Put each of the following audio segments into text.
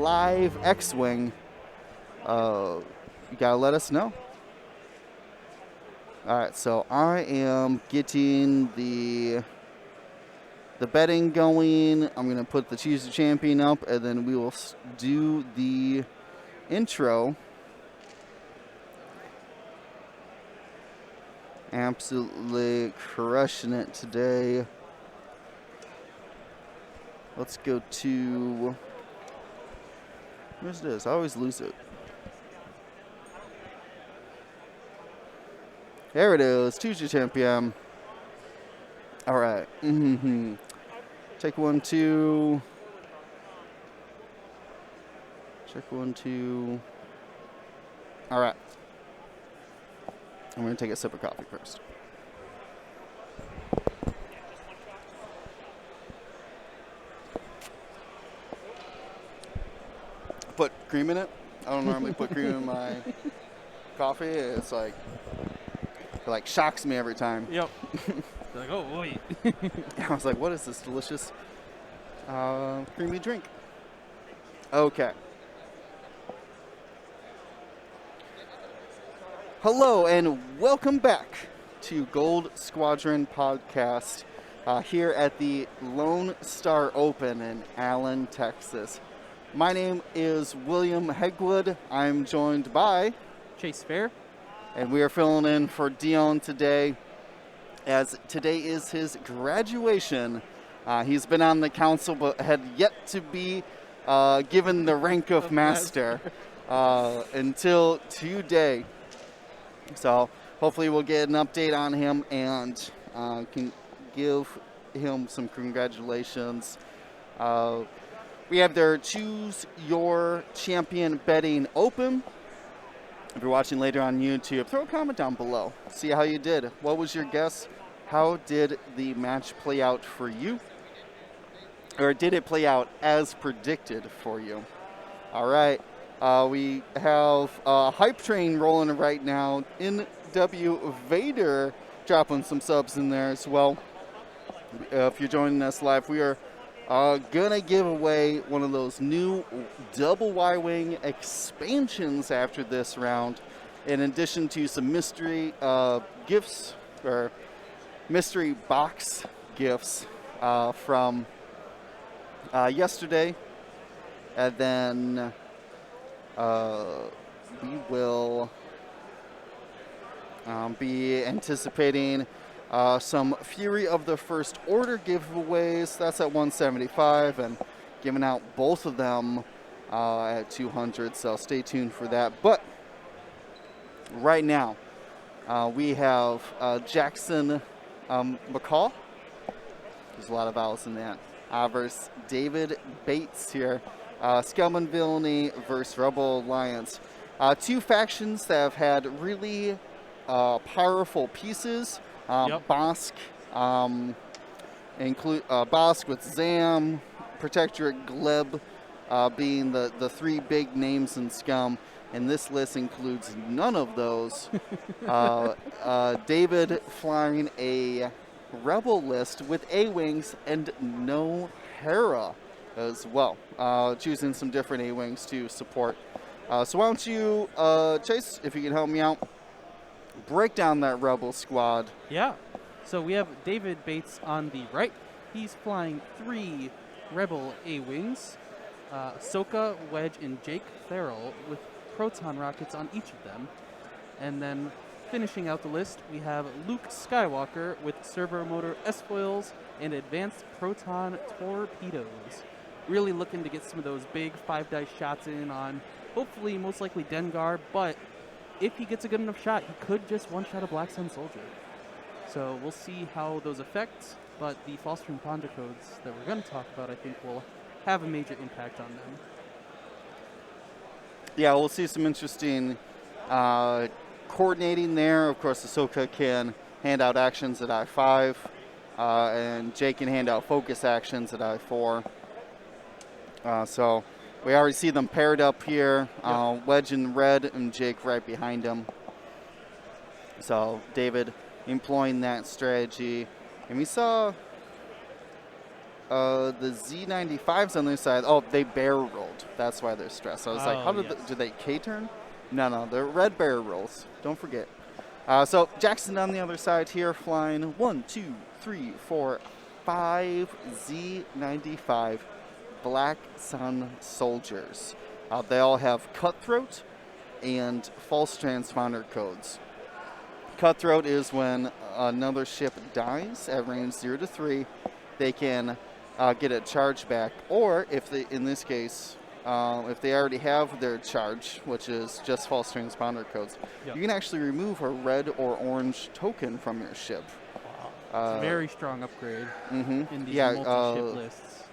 live X-Wing, you gotta let us know. All right, so I am getting the betting going. I'm going to put the Choose the Champion up, and then we will do the intro. Absolutely crushing it today. Let's go to... Where's this? I always lose it. There it is. Choose your champion. All right. Take 1, 2. Check 1, 2. All right. I'm going to take a sip of coffee first. Put cream in it. I don't normally put cream in my coffee. It's like, it like shocks me every time. Yep. Like, oh, wait. I was like, what is this delicious creamy drink? Okay. Hello and welcome back to Gold Squadron Podcast here at the Lone Star Open in Allen, Texas. My name is William Hegwood. I'm joined by Chase Fair. And we are filling in for Dion today, as today is his graduation. He's been on the council but had yet to be given the rank of master until today. So hopefully we'll get an update on him and can give him some congratulations. We have their Choose Your Champion betting open. If you're watching later on YouTube, throw a comment down below. See how you did. What was your guess? How did the match play out for you? Or did it play out as predicted for you? All right. We have Hype Train rolling right now. NW Vader dropping some subs in there as well. If you're joining us live, we are going to give away one of those new double Y-Wing expansions after this round, in addition to some mystery gifts, or mystery box gifts from yesterday. And then we will be anticipating some Fury of the First Order giveaways. That's at 175, and giving out both of them at 200, so stay tuned for that. But right now, we have Jackson McCullough. There's a lot of vowels in that. Versus David Bates here. Scum and Villainy versus Rebel Alliance. Two factions that have had really powerful pieces. Bosk, Bosk with Zam, Protectorate Gleb being the three big names in Scum, and this list includes none of those. David flying a Rebel list with A-Wings and no Hera as well, choosing some different A-Wings to support. So why don't you, Chase, if you can help me out, break down that Rebel squad. Yeah. So we have David Bates on the right. He's flying 3 Rebel A-Wings. Ahsoka, Wedge, and Jake Farrell with proton rockets on each of them. And then finishing out the list, we have Luke Skywalker with servo motor S-foils and advanced proton torpedoes. Really looking to get some of those big 5-dice shots in on, hopefully, most likely Dengar, but if he gets a good enough shot, he could just one-shot a Black Sun soldier. So we'll see how those affect, but the Falstrom Ponder codes that we're going to talk about, I think, will have a major impact on them. Yeah, we'll see some interesting coordinating there. Of course, Ahsoka can hand out actions at I-5, and Jake can hand out focus actions at I-4. So we already see them paired up here. Yep. Wedge in red and Jake right behind him. So David employing that strategy. And we saw the Z95s on their side, oh, they barrel rolled. That's why they're stressed. I was like, how do they K-turn? No, they're red barrel rolls. Don't forget. So Jackson on the other side here flying 1, 2, 3, 4, 5 Z95 Black Sun Soldiers. They all have Cutthroat and false transponder codes. Cutthroat is when another ship dies at range 0 to 3, they can get a charge back, or if they, in this case, if they already have their charge, which is just false transponder codes, you can actually remove a red or orange token from your ship. Wow. It's a very strong upgrade in these multi-ship lists.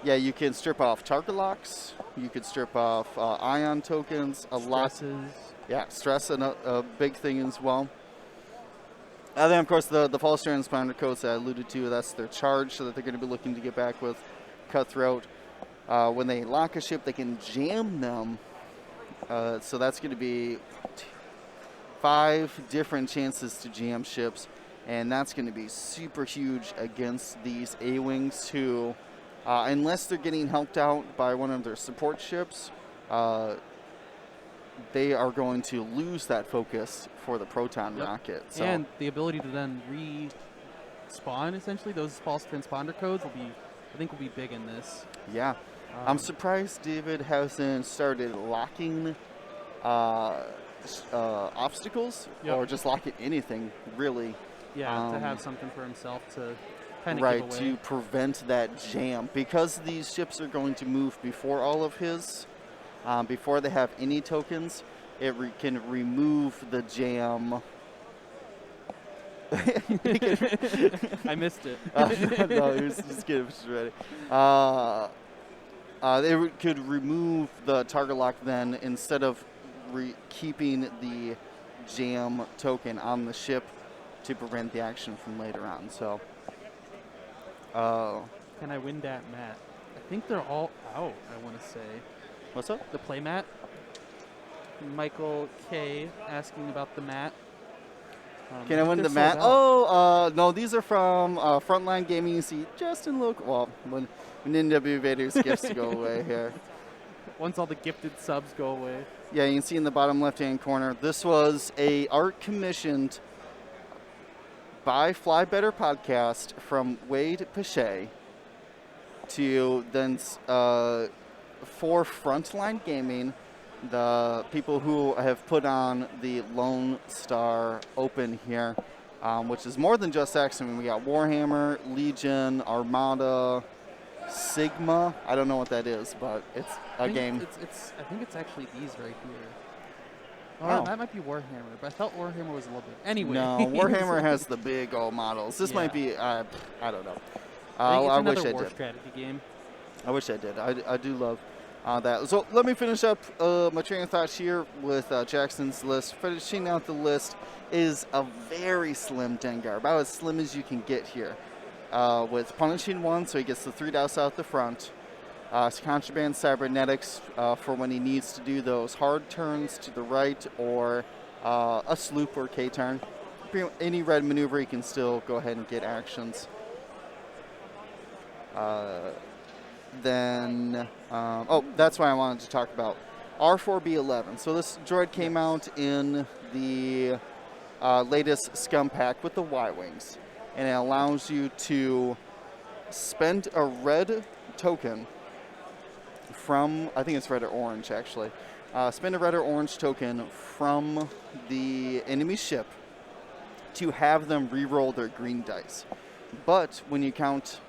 Yeah, you can strip off target locks. You could strip off ion tokens. Stresses. Yeah, stress a big thing as well. And then, of course, the false transponder codes that I alluded to, that's their charge, so that they're going to be looking to get back with Cutthroat. When they lock a ship, they can jam them. So that's going to be 5 different chances to jam ships. And that's going to be super huge against these A-Wings who, unless they're getting helped out by one of their support ships, they are going to lose that focus for the proton rocket. So. And the ability to then respawn, essentially, those false transponder codes will be, I think, will be big in this. Yeah. I'm surprised David hasn't started locking obstacles or just locking anything, really. Yeah, to have something for himself to kind of right, give away. to prevent that jam. Because these ships are going to move before all of his, before they have any tokens, it can remove the jam. I missed it. No, he was just getting ready. They could remove the target lock then instead of keeping the jam token on the ship to prevent the action from later on. So, can I win that mat? I think they're all out, I want to say. What's up? The play mat. Michael K asking about the mat. Can I win the mat? Oh, no, these are from Frontline Gaming. You see just in local. Well, when NW Vader's gifts go away here. Once all the gifted subs go away. Yeah, you can see in the bottom left-hand corner. This was a art commissioned by Fly Better Podcast from Wade Pache to then for Frontline Gaming, the people who have put on the Lone Star Open here, which is more than just X. I mean, we got Warhammer, Legion, Armada, Sigma. I don't know what that is, but it's a game. I think it's actually these right here. Oh. That might be Warhammer, but I thought Warhammer was a little bit. Anyway. No, Warhammer has the big old models. This might be, I don't know. I wish I did. Strategy game. I wish I did. I do love that. So let me finish up my train of thoughts here with Jackson's list. Finishing out the list is a very slim Dengar, about as slim as you can get here. With Punishing 1, so he gets the 3 douse out the front. Contraband Cybernetics for when he needs to do those hard turns to the right or a sloop or K-turn. Any red maneuver, he can still go ahead and get actions. Then, that's why I wanted to talk about R4B11. So this droid came out in the latest Scum Pack with the Y-Wings. And it allows you to spend a red token from, I think it's red or orange actually, spend a red or orange token from the enemy ship to have them re-roll their green dice. But when you count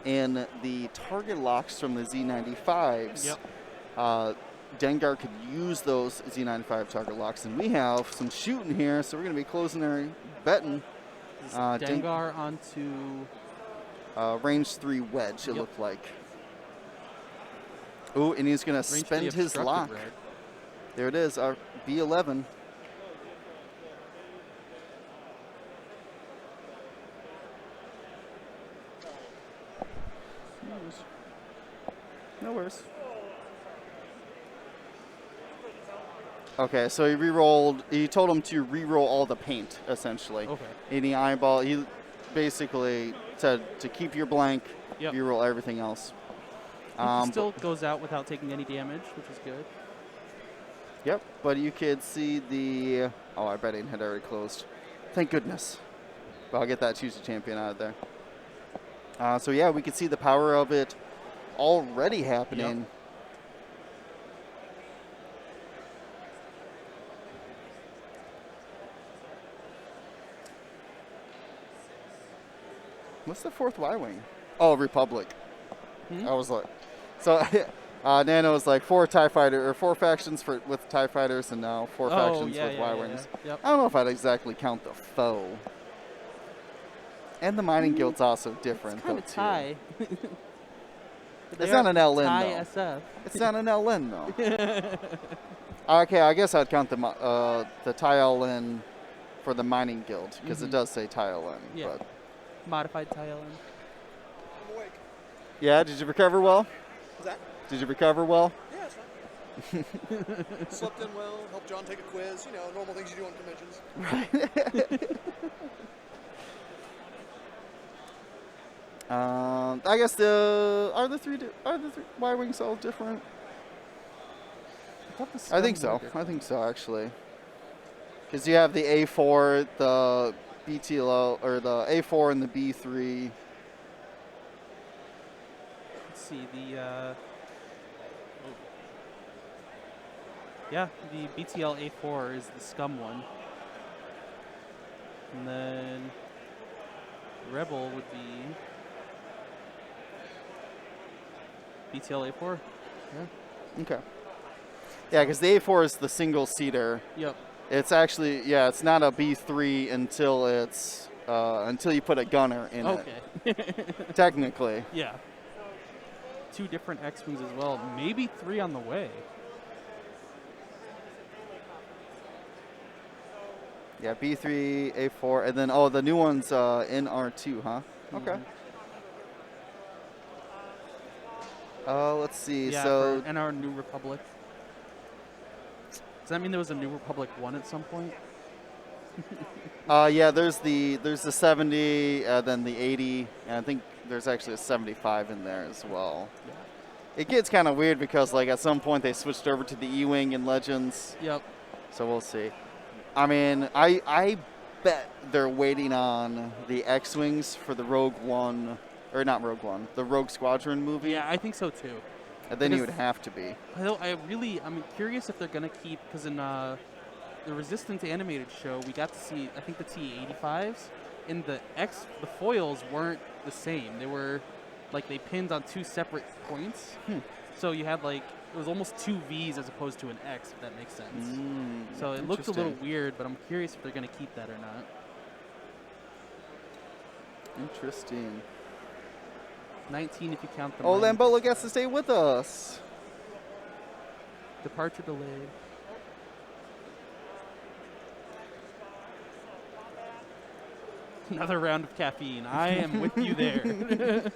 in the target locks from the Z95s, Dengar could use those Z95 target locks, and we have some shooting here, so we're going to be closing our betting. Dengar onto range 3 wedge, it looked like. Ooh, and he's going to spend his lock. Red. There it is, our B11. No worries. Okay, so he re-rolled. He told him to re-roll all the paint, essentially. Okay. Any eyeball. He basically said to keep your blank, Yep. reroll everything else. He still goes out without taking any damage, which is good. Yep, but you could see the... Oh, our betting had already closed. Thank goodness. But I'll get that Choose a Champion out of there. So yeah, we could see the power of it already happening. Yep. What's the 4th Y-Wing? Oh, Republic. I was like... So... Nano is like 4 TIE Fighter or 4 factions with TIE Fighters, and now 4 factions with Y-Wings. Yeah. Yep. I don't know if I'd exactly count the foe. And the Mining Guild's also different, It's kind though, of TIE. It's not an LN, TIE though. SF. It's not an LN, though. Okay, I guess I'd count the TIE LN for the Mining Guild, because it does say TIE LN. Yeah. But. Modified TIE LN. I'm awake. Yeah, did you recover well? What's that? Did you recover well? Yeah, it's fine. Slept in well, helped John take a quiz, you know, normal things you do on conventions. Right. I guess are the three Y-Wings all different? I think so. I think so, actually. Because you have the A4, the BTLO, or the A4 and the B3. Let's see, the yeah, the BTL A4 is the scum one. And then Rebel would be BTL A4. Yeah. Okay. Yeah, because the A4 is the single-seater. Yep. It's actually, yeah, it's not a B3 until it's until you put a gunner in it. Okay. Technically. Yeah. 2 different X-Wings as well. Maybe 3 on the way. Yeah, B3, A4, and then, the new one's NR2, huh? Okay. Let's see, Yeah, so... for NR New Republic. Does that mean there was a New Republic 1 at some point? Yeah, there's the 70, then the 80, and I think there's actually a 75 in there as well. Yeah. It gets kind of weird because, like, at some point they switched over to the E-Wing in Legends. Yep. So we'll see. I mean, I bet they're waiting on the X-Wings for the Rogue One, or not Rogue One, the Rogue Squadron movie. Yeah, I think so too. And then you would have to be. I'm curious if they're going to keep, because in the Resistance animated show, we got to see, I think, the T-85s, and the foils weren't the same. They were, like, they pinned on 2 separate points. So you had, like, it was almost 2 Vs as opposed to an X, if that makes sense. So it looks a little weird, but I'm curious if they're going to keep that or not. Interesting. 19 if you count the Lambola gets to stay with us. Departure delayed. Another round of caffeine. I am with you there.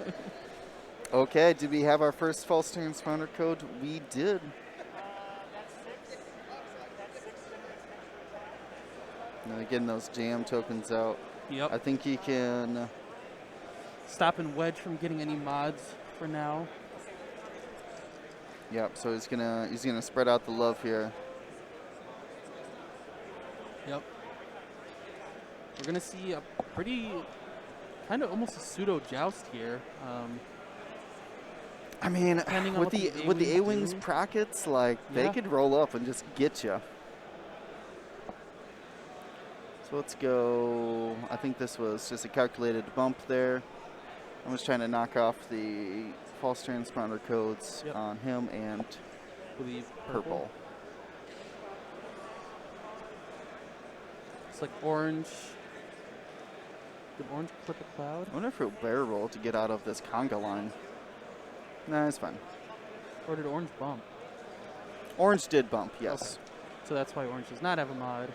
Okay, did we have our first false transponder code? We did. And getting those jam tokens out. Yep. I think he can... Stopping Wedge from getting any mods for now. Yep, so he's gonna spread out the love here. Yep. We're gonna see a pretty, kind of almost a pseudo joust here. I mean, with the A-Wings do. brackets, like they could roll up and just get you. So let's go. I think this was just a calculated bump there. I'm just trying to knock off the false transponder codes on him and believe purple. It's like orange. Did orange clip a cloud? I wonder if he'll barrel roll to get out of this conga line. Nah, it's fine. Or did orange bump? Orange did bump, yes. Okay. So that's why orange does not have a mod.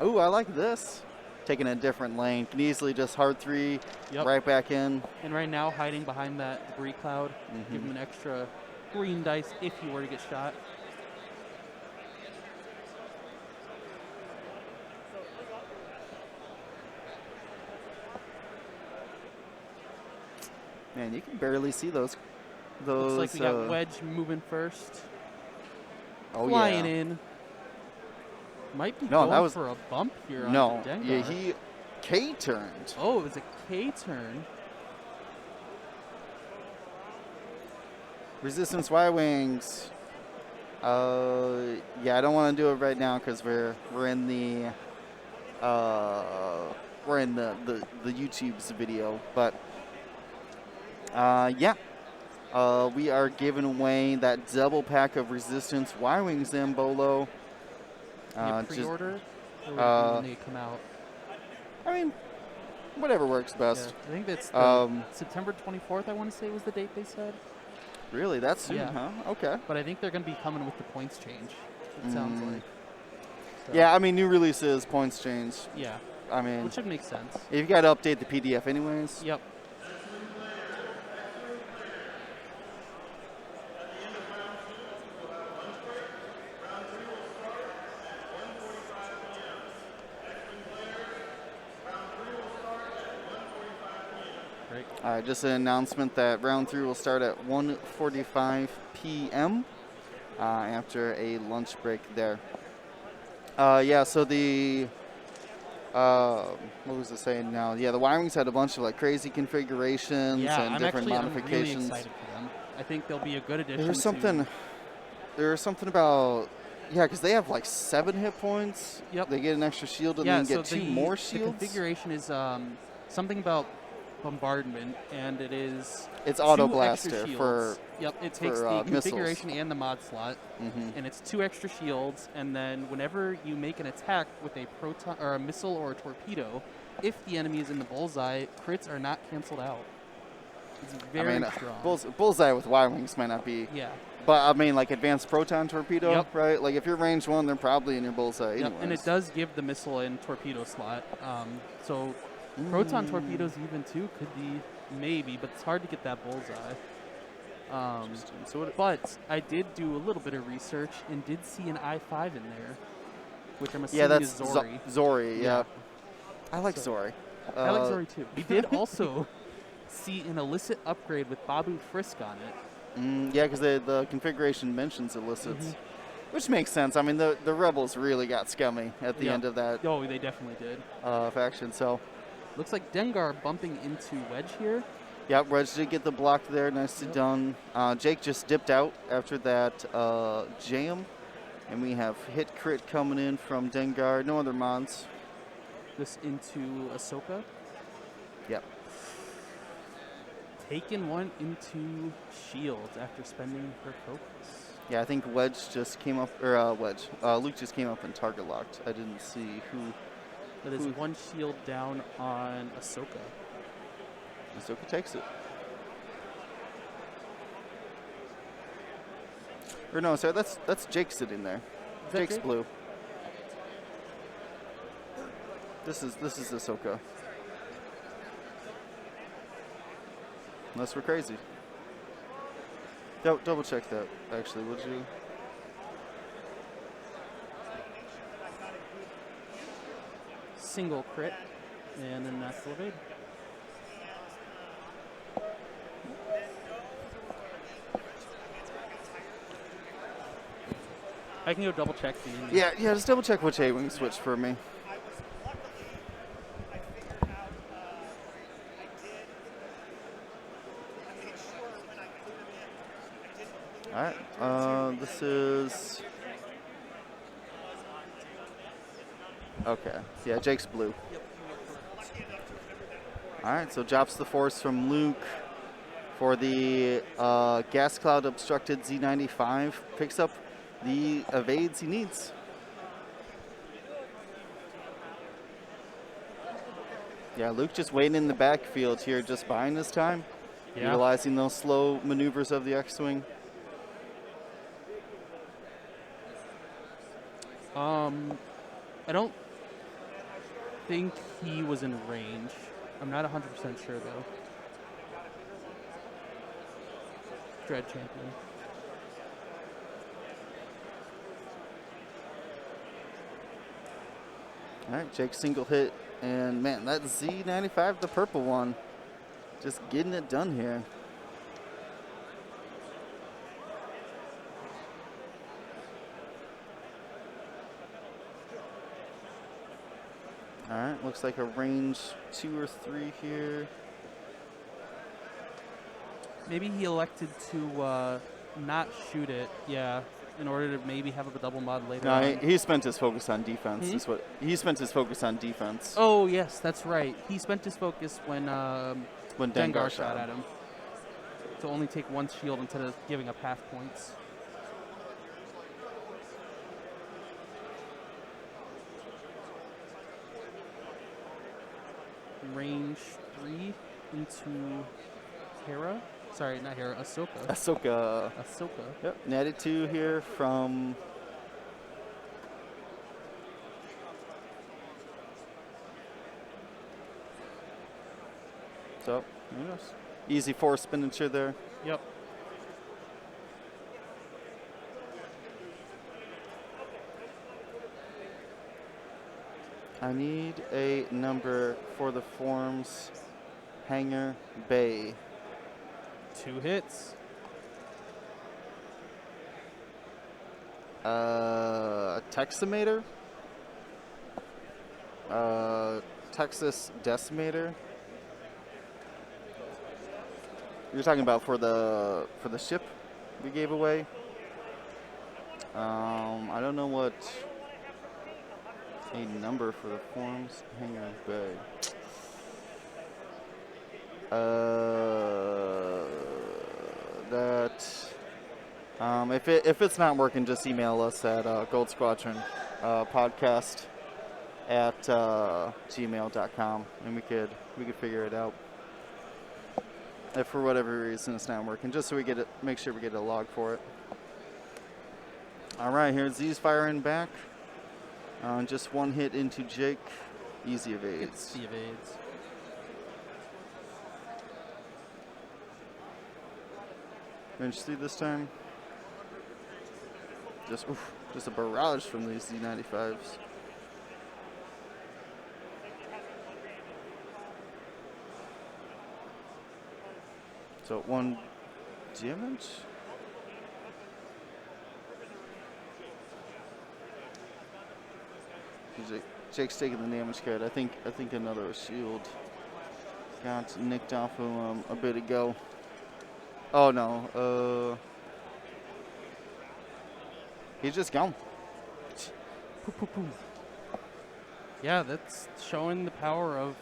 Ooh, I like this. Taking a different lane. Can easily just hard 3 right back in. And right now, hiding behind that debris cloud, give him an extra green dice if he were to get shot. Man, you can barely see those. Looks like we got Wedge moving first. Flying in. Might be going for a bump here on Dengar. Yeah, he K-turned. Oh, it was a K-turn. Resistance Y-Wings. Yeah, I don't want to do it right now because we're in the YouTube's video, but yeah, we are giving away that double pack of Resistance Y-Wings and Bolo. Pre-order or when they come out? I mean, whatever works best. Yeah, I think that's September 24th, I want to say was the date they said. Really? That's soon, yeah. huh? Okay. But I think they're going to be coming with the points change, it sounds like. So. Yeah, I mean, new releases, points change. Yeah. I mean, which should make sense. You've got to update the PDF anyways. Yep. All right, just an announcement that round 3 will start at 1:45 p.m. After a lunch break there. Yeah, so the what was it saying now? Yeah, the Y-Wings had a bunch of like crazy configurations and different modifications. I'm really excited for them. I think they'll be a good addition. There's something about because they have like 7 hit points. Yep. They get an extra shield and then get 2 more shields. The configuration is something about bombardment, and it's auto blaster for it takes the configuration missiles. And the mod slot, and it's 2 extra shields, and then whenever you make an attack with a proton or a missile or a torpedo, if the enemy is in the bullseye, crits are not canceled out. It's very strong. Bullseye with Y-Wings might not be. Yeah. But I mean, like advanced proton torpedo, right? Like if you're range 1, they're probably in your bullseye. Yep. And it does give the missile and torpedo slot. So proton torpedoes even too could be maybe, but it's hard to get that bullseye. But I did do a little bit of research and did see an I-5 in there, which I'm assuming is Zori. Zori, yeah. I like Zori. I like Zori too. We did also see an illicit upgrade with Babu Frisk on it. Yeah, because the configuration mentions illicits, which makes sense. I mean, the Rebels really got scummy at the end of that. Oh, they definitely did. Faction, so. Looks like Dengar bumping into Wedge here. Yep, Wedge did get the block there. Nicely done. Jake just dipped out after that jam. And we have hit crit coming in from Dengar. No other mods. This into Ahsoka. Yep. Taking one into shields after spending her focus. Yeah, I think Wedge just came up, or Luke just came up and target locked. I didn't see who. That is 1 shield down on Ahsoka. Ahsoka takes it. Or no, sorry, that's Jake sitting there. Jake's blue. This is Ahsoka. Unless we're crazy. Double check that, actually, would you? Single crit, and then natural evade. I can go double check the enemy. Yeah, just double check which A-wing switched for me. Alright, this is... Okay, yeah, Jake's blue. Alright, so drops the force from Luke for the gas cloud obstructed Z95. Picks up the evades he needs. Yeah, Luke just waiting in the backfield here, just buying his time. Yeah. Utilizing those slow maneuvers of the X-Wing. I don't think he was in range. I'm not 100% sure, though. Dread champion. All right, Jake single hit. And, man, that Z95, the purple one, Just getting it done here. All right, looks like a range 2 or 3 here. Maybe he elected to not shoot it, yeah, in order to maybe have a double mod later No, on. he spent his focus on defense. Is what he spent his focus on defense. Oh, yes, that's right. He spent his focus when Dengar shot at him. To only take 1 shield instead of giving up half points. Range 3 into Hera. Sorry, not Hera, Ahsoka. Ahsoka. Ahsoka. Yep, netted 2 here from. So, yes. Easy 4 spinature there. Yep. I need a number for the forms. Hangar Bay. 2 hits. Teximator. Texas Decimator. You're talking about for the ship we gave away. I don't know what a number for the forms. Hangar Bay. If it's not working, just email us at Gold Squadron podcast at gmail.com, and we could figure it out. If for whatever reason it's not working, just so we get it, make sure we get a log for it. All right, here's Z's firing back. Just 1 hit into Jake. Easy evades. It's the evades. Range 3 this time. Just a barrage from these Z95s. So 1 damage. Jake's taking the damage card. I think another shield got nicked off of him a bit ago. Oh no. He's just gone. Yeah, that's showing the power of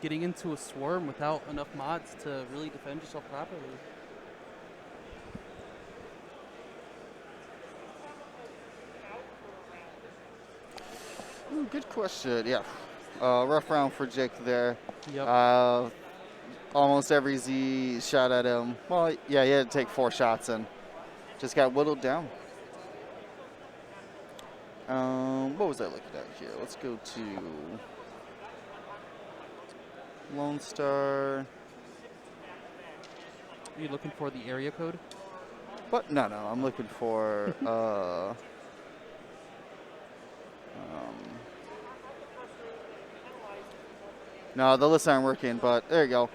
getting into a swarm without enough mods to really defend yourself properly. Ooh, good question. Yeah. Rough round for Jake there. Yep. Almost every Z shot at him. Well, yeah, he had to take 4 shots and just got whittled down. What was I looking at here? Let's go to Lone Star. Are you looking for the area code? What? No, I'm looking for no, the lists aren't working, but there you go.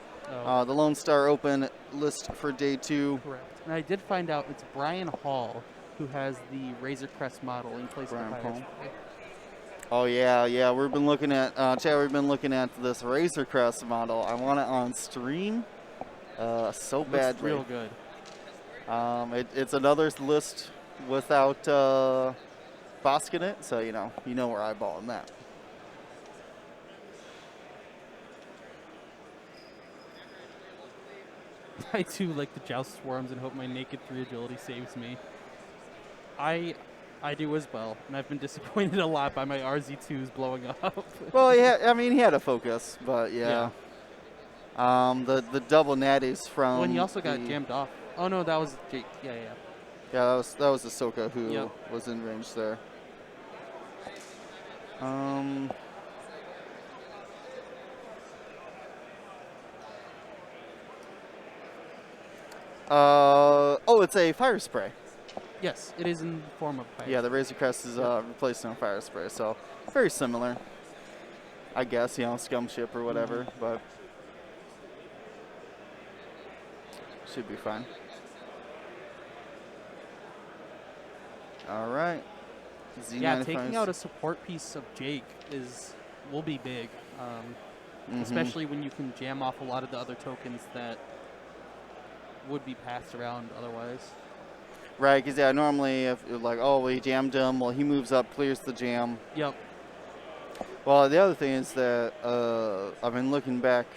Oh. The Lone Star Open list for day 2. Correct. And I did find out it's Brian Hall who has the Razor Crest model in place Brian of the Hall. Pirates. Oh yeah. We've been looking at Chad. We've been looking at this Razor Crest model. I want it on stream, so Looks badly. real good. It's another list without Bosk in it, so you know we're eyeballing that. I too like to joust swarms and hope my naked 3 agility saves me. I do as well, and I've been disappointed a lot by my RZ2s blowing up. Well, he had a focus, but yeah. The double natties from. When he also got jammed off. Oh no, that was Jake. Yeah. Yeah, that was Ahsoka who Yep. was in range there. It's a fire spray. Yes, it is in the form of fire. Yeah, the Razor Crest is replacing a fire spray, so very similar. I guess, scum ship or whatever, but Should be fine. All right. Z95's Yeah, taking out a support piece of Jake will be big, especially when you can jam off a lot of the other tokens that would be passed around otherwise. Right, because, yeah, normally if you're like, oh, we jammed him, well, he moves up, clears the jam. Yep. Well, the other thing is that I've been looking back.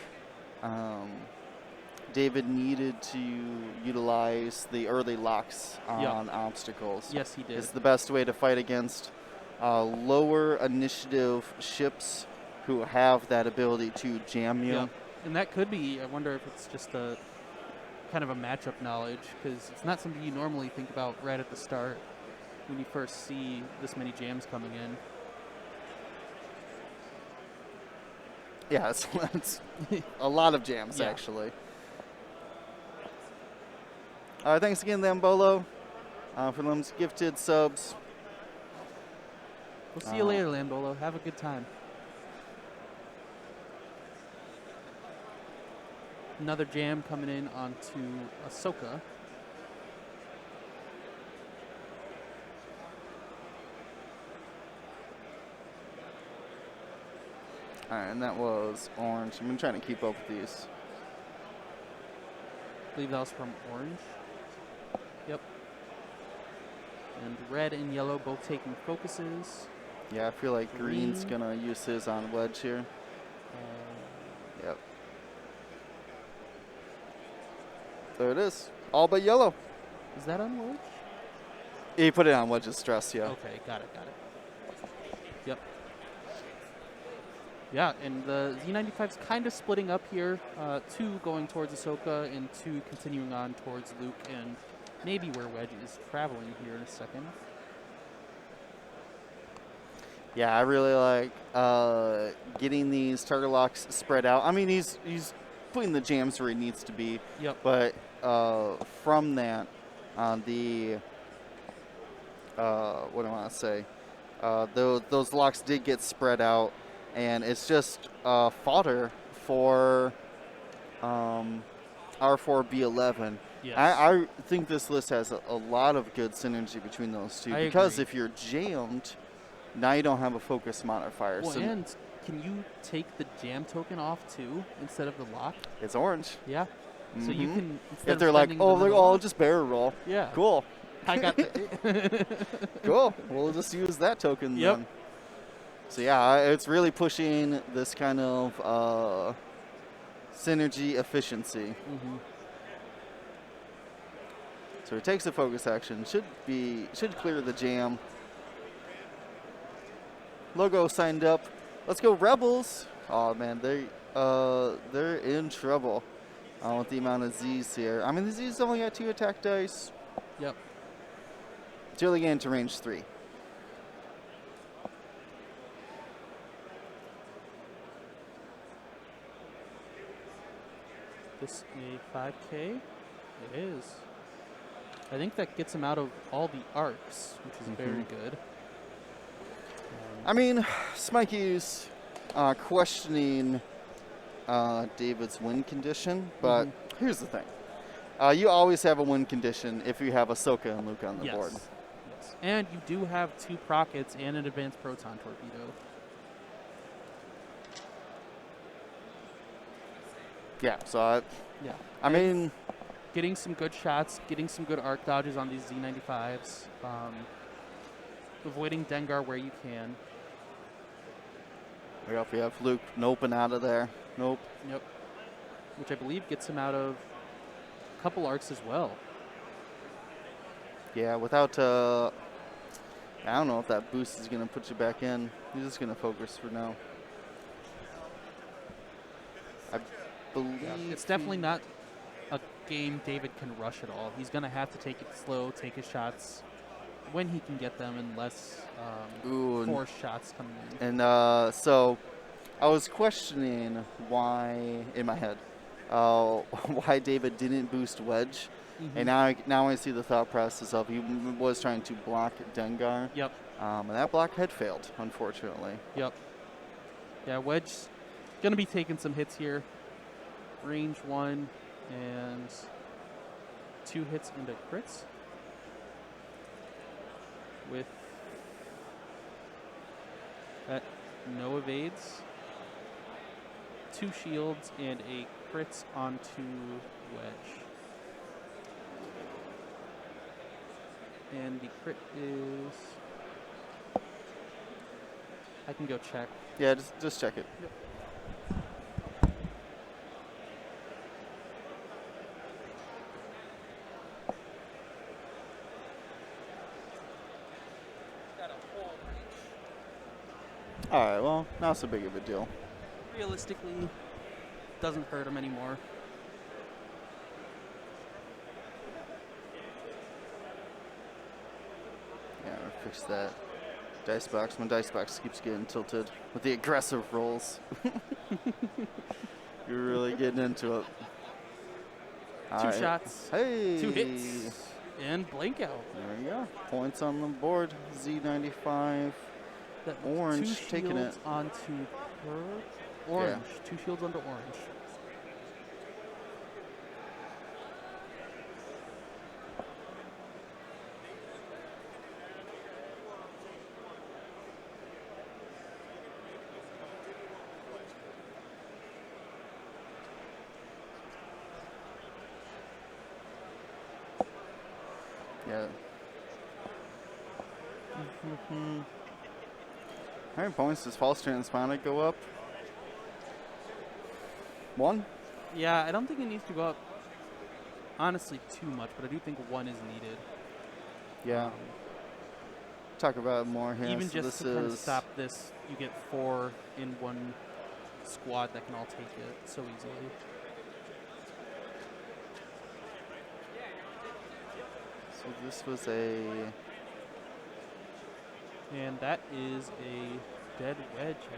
David needed to utilize the early locks on obstacles. Yes, he did. It's the best way to fight against lower initiative ships who have that ability to jam you. Yep. And that could be, I wonder if it's just a kind of a matchup knowledge, because it's not something you normally think about right at the start when you first see this many jams coming in. Yeah, it's a lot of jams, actually. Thanks again, Lambolo, for those gifted subs. We'll see you later, Lambolo. Have a good time. Another jam coming in onto Ahsoka. All right, and that was orange. I've been trying to keep up with these. I believe that was from orange. Yep. And red and yellow both taking focuses. Yeah, I feel like green's going to use his on wedge here. Yep. There it is. All but yellow. Is that on wedge? He put it on wedge's stress, yeah. Okay, got it. Yep. Yeah, and the Z95's kind of splitting up here. 2 going towards Ahsoka and 2 continuing on towards Luke and maybe where Wedge is traveling here in a second. Yeah, I really like getting these target locks spread out. I mean, he's putting the jams where he needs to be. Yep. But from that, what do I want to say? Those locks did get spread out, and it's just fodder for R4B11. Yes. I think this list has a lot of good synergy between those two. Because agree. if you're jammed, now you don't have a focus modifier. Well, so and can you take the jam token off too instead of the lock? it's orange. Yeah. So you can. If they're like, oh, I'll just barrel roll. Yeah. Cool. I got that. Cool. We'll just use that token Yep. then. So yeah, it's really pushing this kind of synergy efficiency. So he takes a focus action. Should clear the jam. Logo signed up. Let's go Rebels. Oh man, they're in trouble with the amount of Z's here. I mean, the Z's only got 2 attack dice. Yep. It's really getting to range 3. This a 5K? It is. I think that gets him out of all the arcs, which is very good. I mean, Smikey's questioning David's win condition, but here's the thing. You always have a win condition if you have Ahsoka and Luke on the board. Yes. And you do have 2 Prockets and an advanced proton torpedo. Yeah, so Yeah. I mean, Getting some good shots, getting some good arc dodges on these Z95s. Avoiding Dengar where you can. we have Luke noping out of there. Nope. Yep. Which I believe gets him out of a couple arcs as well. Yeah, without I don't know if that boost is going to put you back in. He's just going to focus for now. I believe It's definitely not a game David can rush at all. He's going to have to take it slow, take his shots when he can get them, and less forced shots coming in. And so I was questioning why, in my head, why David didn't boost Wedge. And now I see the thought process of he was trying to block Dengar. Yep. And that block had failed, unfortunately. Yep. Yeah, Wedge going to be taking some hits here. Range 1 and 2 hits into crits with that no evades, 2 shields, and a crits onto Wedge. And the crit is... I can go check. Yeah, just check it. Yep. All right, well, not so big of a deal. Realistically, doesn't hurt him anymore. Yeah, I'll fix that dice box. My dice box keeps getting tilted with the aggressive rolls. You're really getting into it. All 2 right. shots, Hey. 2 hits, and blank out. There you go. Points on the board. Z95. That Orange 2 taking it. shields onto her. Orange. 2 shields onto orange. Yeah. How many points does false transponded go up? 1? Yeah, I don't think it needs to go up, honestly, too much, but I do think 1 is needed. Yeah. Talk about it more here. Even So just this to kind of is stop this, you get 4 in one squad that can all take it so easily. So this was a And that is a dead wedge, I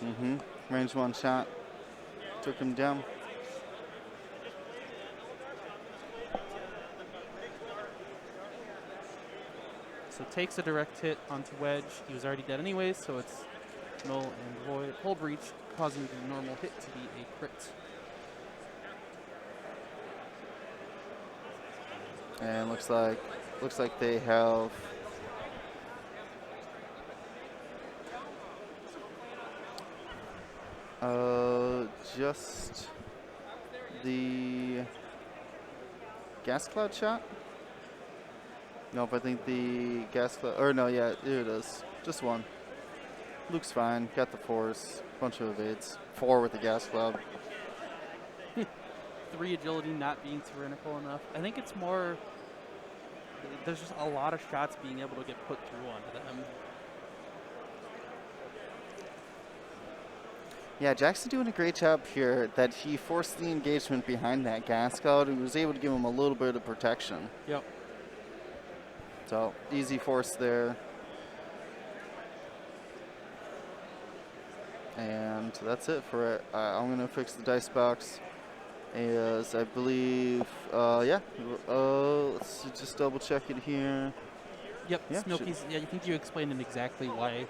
believe. range 1 shot. Took him down. So takes a direct hit onto Wedge. He was already dead anyways, so it's null and void. Hold reach, causing the normal hit to be a crit. And looks like they have just the gas cloud shot. Nope, I think the gas cloud, or no, yeah, here it is. Just 1. Luke's fine. Got the 4s. Bunch of evades. 4 with the gas cloud. 3 agility not being tyrannical enough. I think it's more, there's just a lot of shots being able to get put through onto them. Yeah, Jackson doing a great job here that he forced the engagement behind that gas cloud and was able to give him a little bit of protection. Yep. So, easy force there. And that's it for it. I'm going to fix the dice box. As I believe, let's just double check it here. Yep, Yeah, Smilky's, I think you explained it exactly why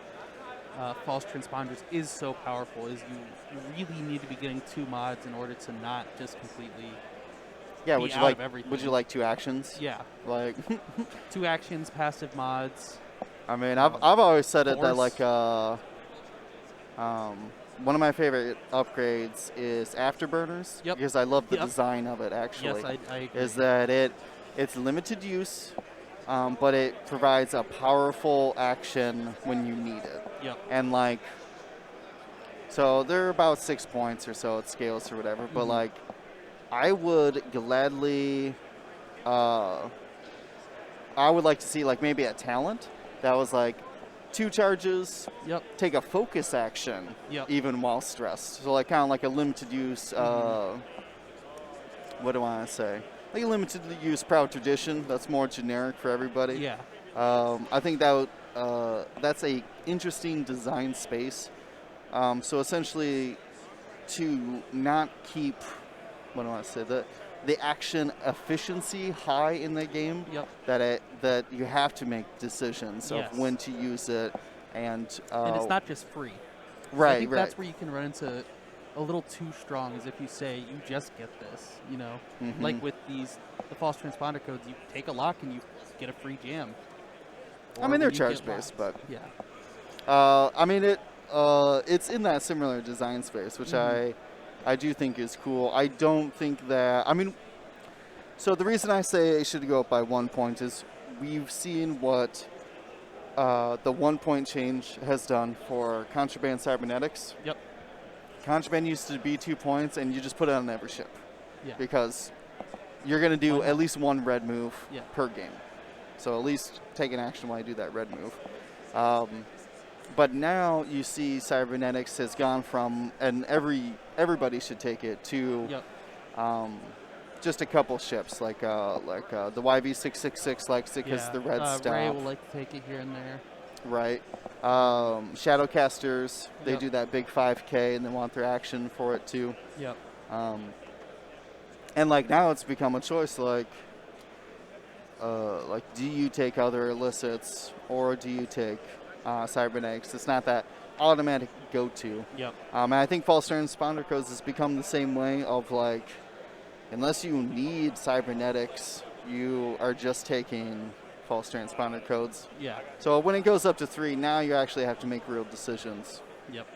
false transponders is so powerful, is you really need to be getting 2 mods in order to not just completely Yeah, be would you out like of everything. would you like 2 actions? Yeah. Like 2 actions, passive mods. I mean, I've always said it that Force. like one of my favorite upgrades is Afterburners. Yep. Because I love the Yep. design of it actually. Yes, I agree. Is that it's limited use, but it provides a powerful action when you need it. Yep. And like, so they're about 6 points or so at scales or whatever. But like, I would gladly, I would like to see like maybe a talent that was like 2 charges, Yep. take a focus action, Yep. even while stressed. So like kind of like a limited use. What do I want to say? Like a limited use proud tradition. That's more generic for everybody. Yeah. I think that that's a interesting design space. So essentially, to not keep, what do I want to say, the action efficiency high in the game. Yep. That you have to make decisions Yes. of when to use it, and And it's not just free. So right, I think right. that's where you can run into a little too strong, as if you say, you just get this, you know? Mhm. Like with the false transponder codes, you take a lock and you get a free jam. I Or mean, they're when you get charge-based, locks. but Yeah. I mean it's in that similar design space, which I do think is cool. I don't think that. I mean, so the reason I say it should go up by 1 point is we've seen what the 1 point change has done for contraband cybernetics. Yep. Contraband used to be 2 points, and you just put it on every ship Yeah. because you're going to do Why not? at least one red move Yeah. per game. So at least take an action while you do that red move. But now you see cybernetics has gone from, and everybody should take it, to Yep. just a couple ships like the YV666 likes it because Yeah. the red Ray stop, will like to take it here and there. right? Shadowcasters, they Yep. do that big 5K and they want their action for it too. Yep. And like now it's become a choice, like do you take other illicits or do you take cybernetics? It's not that automatic go-to. Yep. And I think false transponder codes has become the same way of like, unless you need cybernetics, you are just taking false transponder codes. Yeah. So when it goes up to 3, now you actually have to make real decisions. Yep.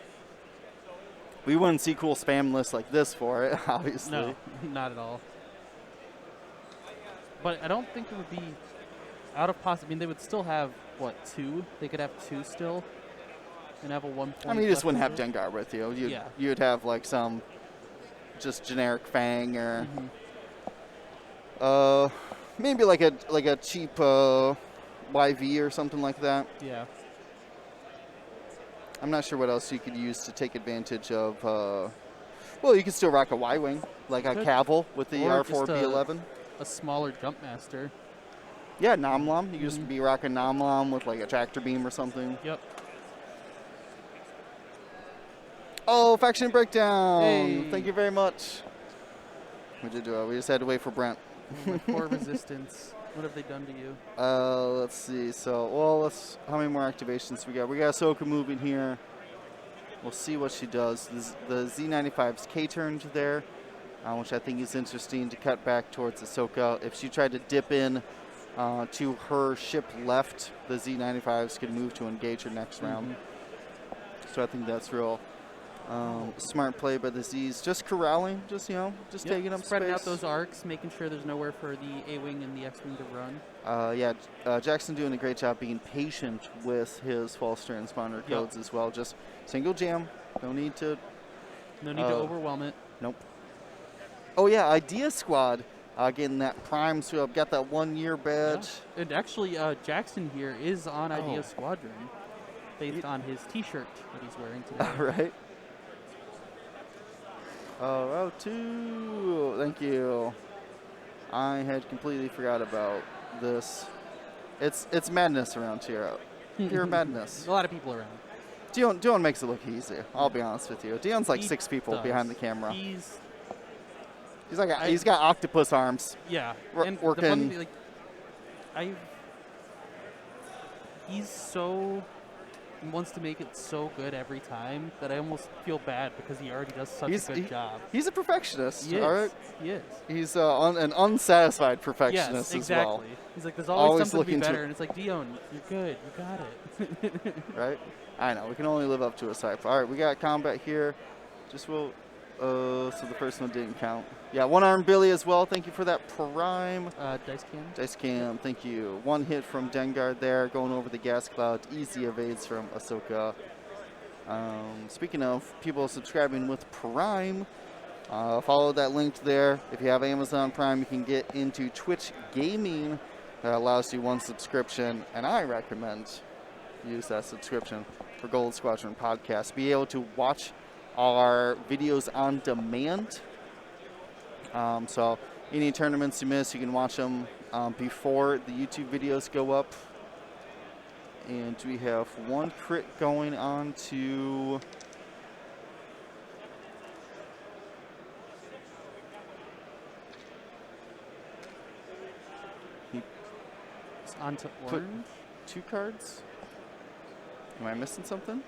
We wouldn't see cool spam lists like this for it, obviously. No, not at all. But I don't think it would be out of I mean, they would still have, what, 2? They could have 2 still and have a 1 point. I mean, you just left wouldn't have over. Dengar with you. Yeah. You'd have like some just generic Fang or maybe like a cheap YV or something like that. Yeah. I'm not sure what else you could use to take advantage of. Well, you could still rock a Y-wing, like a Could. Cavill with the Or just R4B11. A smaller jump master. Yeah, Nomlom. You could just be rocking Nomlom with like a tractor beam or something. Yep. Oh, faction breakdown! Hey. Thank you very much. We just had to wait for Brent. Core resistance. What have they done to you? Let's see. So, well, how many more activations we got? We got Ahsoka moving here. We'll see what she does. The Z95's K-turned there, which I think is interesting to cut back towards Ahsoka. If she tried to dip in to her ship left, the Z95s could move to engage her next round. So I think that's real smart play by the Z's. Just corralling, just taking up spreading space. out those arcs, making sure there's nowhere for the A-wing and the X-wing to run. Jackson doing a great job being patient with his false transponder codes as well. Just single jam. No need to overwhelm it. Nope. Oh yeah, Idea Squad getting that prime, so I've got that 1-year badge. Yeah. And actually, Jackson here is on Idea Squadron, based on his T-shirt that he's wearing today. Right. Oh, 2. Thank you. I had completely forgot about this. It's madness around here. Pure madness. A lot of people around. Dion makes it look easy. I'll be honest with you. Dion's like He 6 people does. behind the camera. He's He's got octopus arms. yeah. And the working. funny thing, he's so wants to make it so good every time that I almost feel bad because he already does such a good job. He's a perfectionist. He is. All right. He is. He's an unsatisfied perfectionist Yes, as exactly. well. He's like, there's always something to looking be better, and it's like, Dion, you're good. You got it. Right? I know. We can only live up to his hype. All right, we got combat here. So the first one didn't count. Yeah, one-armed Billy as well. Thank you for that prime. Dice cam. Dice cam, thank you. 1 hit from Dengar there, going over the gas cloud. Easy evades from Ahsoka. Speaking of people subscribing with Prime, follow that link there. If you have Amazon Prime, you can get into Twitch Gaming. That allows you 1 subscription, and I recommend use that subscription for Gold Squadron Podcast. Be able to watch our videos on demand. So any tournaments you miss, you can watch them before the YouTube videos go up. And we have 1 crit going on to It's on to orange. 2 cards. Am I missing something?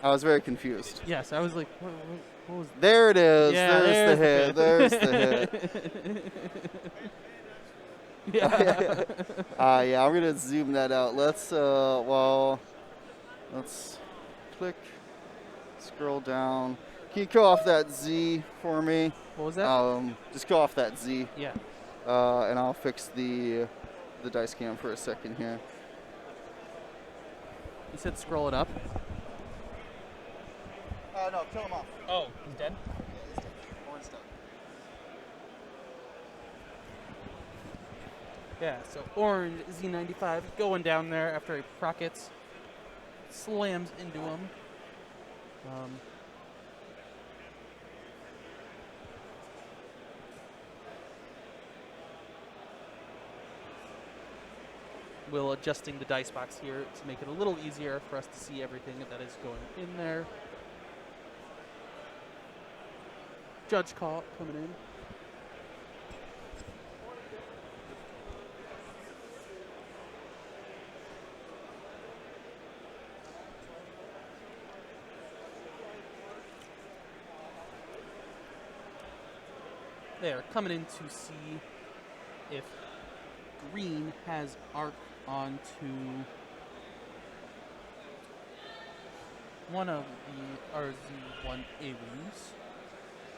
I was very confused. Yes, I was like, what was There it is. Yeah, there's the hit. there's There's the the hit. yeah. Yeah, I'm gonna zoom that out. Let's click, scroll down. Can you go off that Z for me? What was that? Just go off that Z, Yeah. and I'll fix the dice cam for a second here. You said scroll it up. No, kill him off. Oh, he's dead? Orange stuff. Yeah, so orange Z95 going down there after a Rockets slams into him. Will adjusting the dice box here to make it a little easier for us to see everything that is going in there. Judge call coming in. They're coming in to see if green has arc onto one of the RZ1A rooms.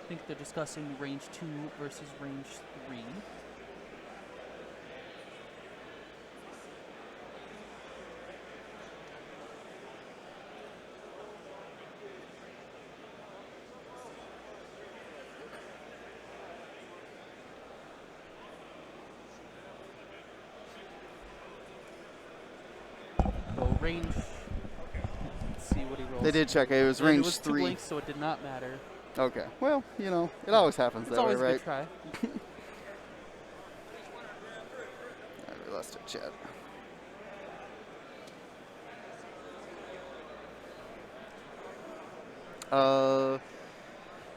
I think they're discussing range 2 versus range 3. So range. Let's see what he rolls. They did check. It was And range it was 2 3. blanks, so it did not matter. Okay. Well, it always happens It's that way, always a right? good try. Alright, we lost our chat.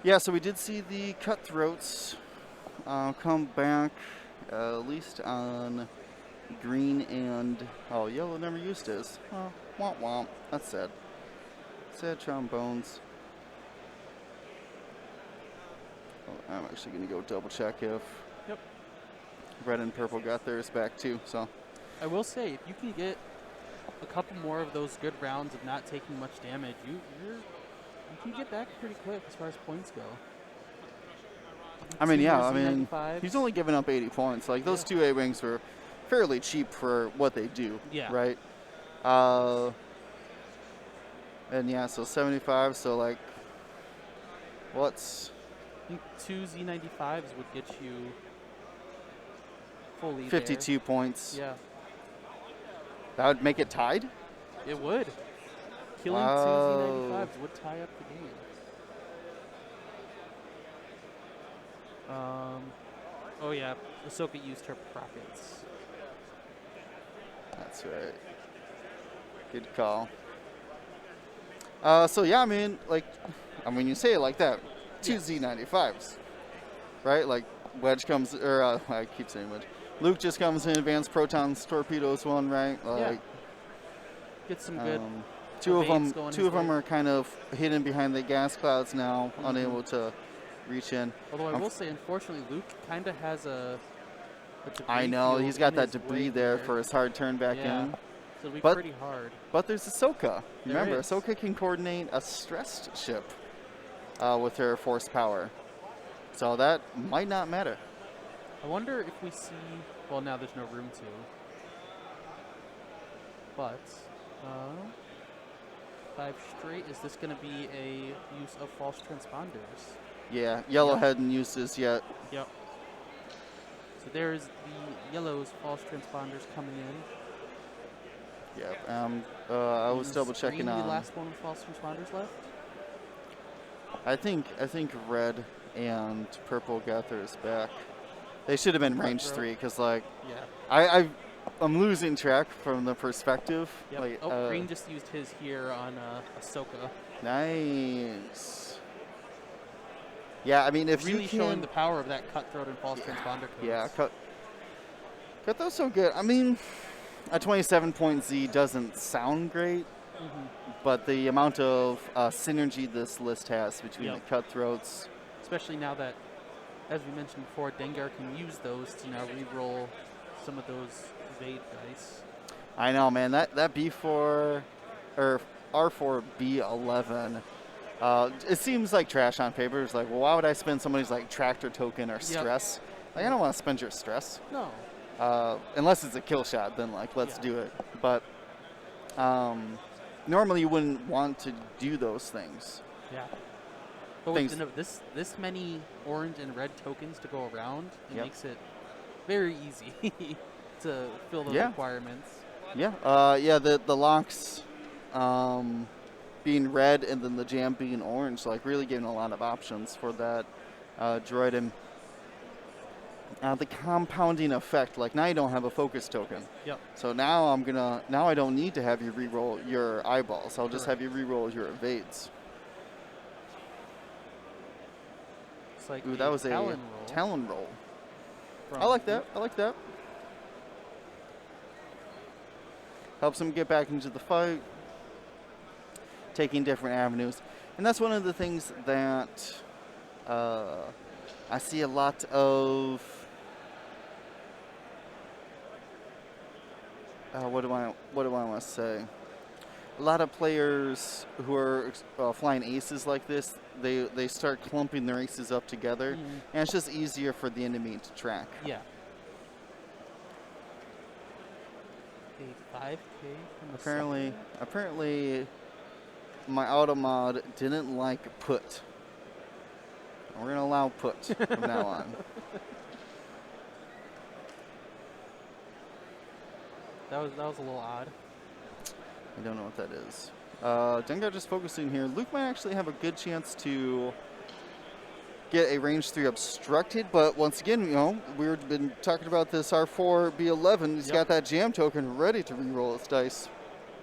Yeah, so we did see the cutthroats come back, at least on green and yellow never used his. Oh, womp womp. That's sad. Sad trombones. Oh, I'm actually gonna go double check if red and purple got theirs back too. So I will say, if you can get a couple more of those good rounds of not taking much damage, you can get back pretty quick as far as points go. I mean, Two yeah, more I mean, Z95s. he's only given up 80 points. Like those two A-wings were fairly cheap for what they do. Yeah. Right. And yeah, so 75. So like, what's I think 2 Z95s would get you fully 52 points? there. Yeah, That would make it tied. it would. Killing Wow. 2 Z95s would tie up the game. Oh yeah, Ahsoka used her rockets. That's right. Good call. So yeah, I mean, you say it like that, two Yes. Z95s, right? Like Wedge comes, or I keep saying Wedge. Luke just comes in, advanced protons, torpedoes one, right? Like, Get some good. two of evades them, going two his of them way. are kind of hidden behind the gas clouds now, Mhm. unable to reach in. Although I will say, unfortunately, Luke kind of has a debris I know field he's got in that his debris way there here. for his hard turn back Yeah. in. So it'll be But- pretty hard. But there's Ahsoka. There Remember, is. Ahsoka can coordinate a stressed ship with her force power. So that might not matter. I wonder if we see. Well, now there's no room to. But 5 straight. Is this going to be a use of false transponders? Yeah, yellow hadn't used this yet. Yep. So there's the yellow's false transponders coming in. Yep. I was Is double checking green on. the last one with false transponders left. I think red and purple got theirs back. They should have been range Cutthroat. 3 because like Yeah. I'm losing track from the perspective. Yep. Like, Green just used his here on Ahsoka. Nice. Yeah, I mean if Really you can, showing the power of that cutthroat and false transponder codes. yeah, cut those so good. I mean, a 27 point Z doesn't sound great, but the amount of synergy this list has between Yep. the cutthroats. Especially now that, as we mentioned before, Dengar can use those to now re-roll some of those evade dice. I know, man. That B4 or R4 B11. It seems like trash on paper. It's like, well, why would I spend somebody's like tractor token or stress? Like, I don't want to spend your stress. No. Unless it's a kill shot, then like let's Yeah. do it. But normally you wouldn't want to do those things. Yeah. But Things- with this many orange and red tokens to go around, it Yep. makes it very easy to fill those Yeah. requirements. Yeah. The locks being red and then the jam being orange, like really giving a lot of options for that droid. And the compounding effect, like now you don't have a focus token. Yep. So now I don't need to have you reroll your eyeballs. I'll just have you reroll your evades. It's like Ooh, that was Talon a roll. Talon roll. from I like that. Helps him get back into the fight, taking different avenues. And that's one of the things that I see a lot of. What do I want to say? A lot of players who are flying aces like this, they start clumping their aces up together, and it's just easier for the enemy to track. Yeah. A 5K from the Apparently, my auto mod didn't like put. We're gonna allow put from now on. That was a little odd. I don't know what that is. Dengar just focusing here. Luke might actually have a good chance to get a range 3 obstructed, but once again, we've been talking about this R4 B11. He's got that jam token ready to reroll his dice.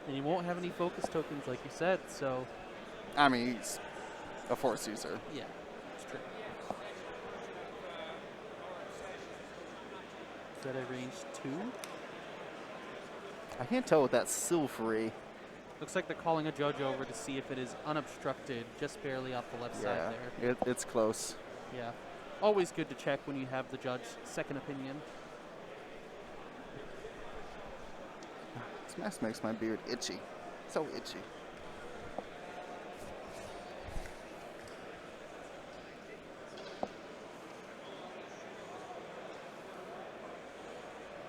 And you won't have any focus tokens, like you said, so I mean, he's a force user. yeah, it's true. Is that a range 2? I can't tell with that silvery. Looks like they're calling a judge over to see if it is unobstructed, just barely off the left side there. It's close. Yeah. Always good to check when you have the judge's second opinion. This mask makes my beard itchy. So itchy.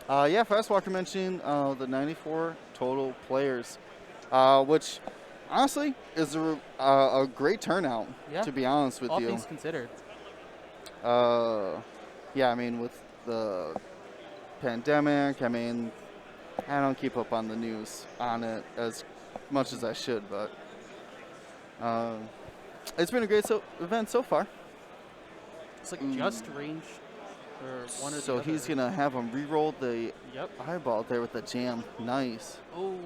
Fast Walker mentioned the 94 total players, which honestly is a great turnout, to be honest with All you. things considered. I mean, with the pandemic, I mean, I don't keep up on the news on it as much as I should, but it's been a great event so far. It's like just range or one or the So other. he's going to have him re-roll the Yep. eyeball there with the jam. Nice. Oh.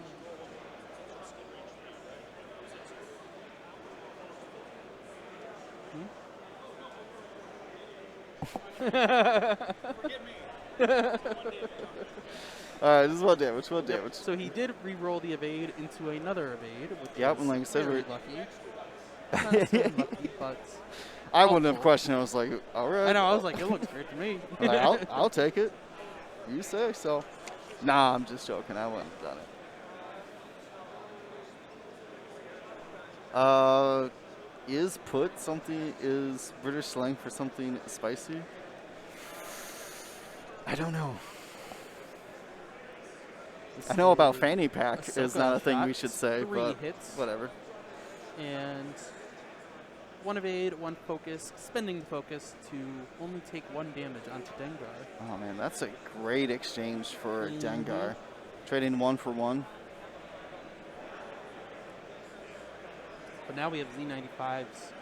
Alright, just one damage, Yep. So he did re-roll the evade into another evade, which Yep, is and like I said, very lucky. Not so lucky, but I wouldn't have helpful. questioned. I was like, all right. I know. I was like, it looks great to me. I'll take it. You say so. Nah, I'm just joking. I wouldn't have done it. Is British slang for something spicy? I don't know. I know about fanny pack is not a thing we should say, 3 but hits. whatever. And 1 evade, 1 focus, spending the focus to only take 1 damage onto Dengar. Oh man, that's a great exchange for Mhm. Dengar. Trading 1 for 1. But now we have Z95s.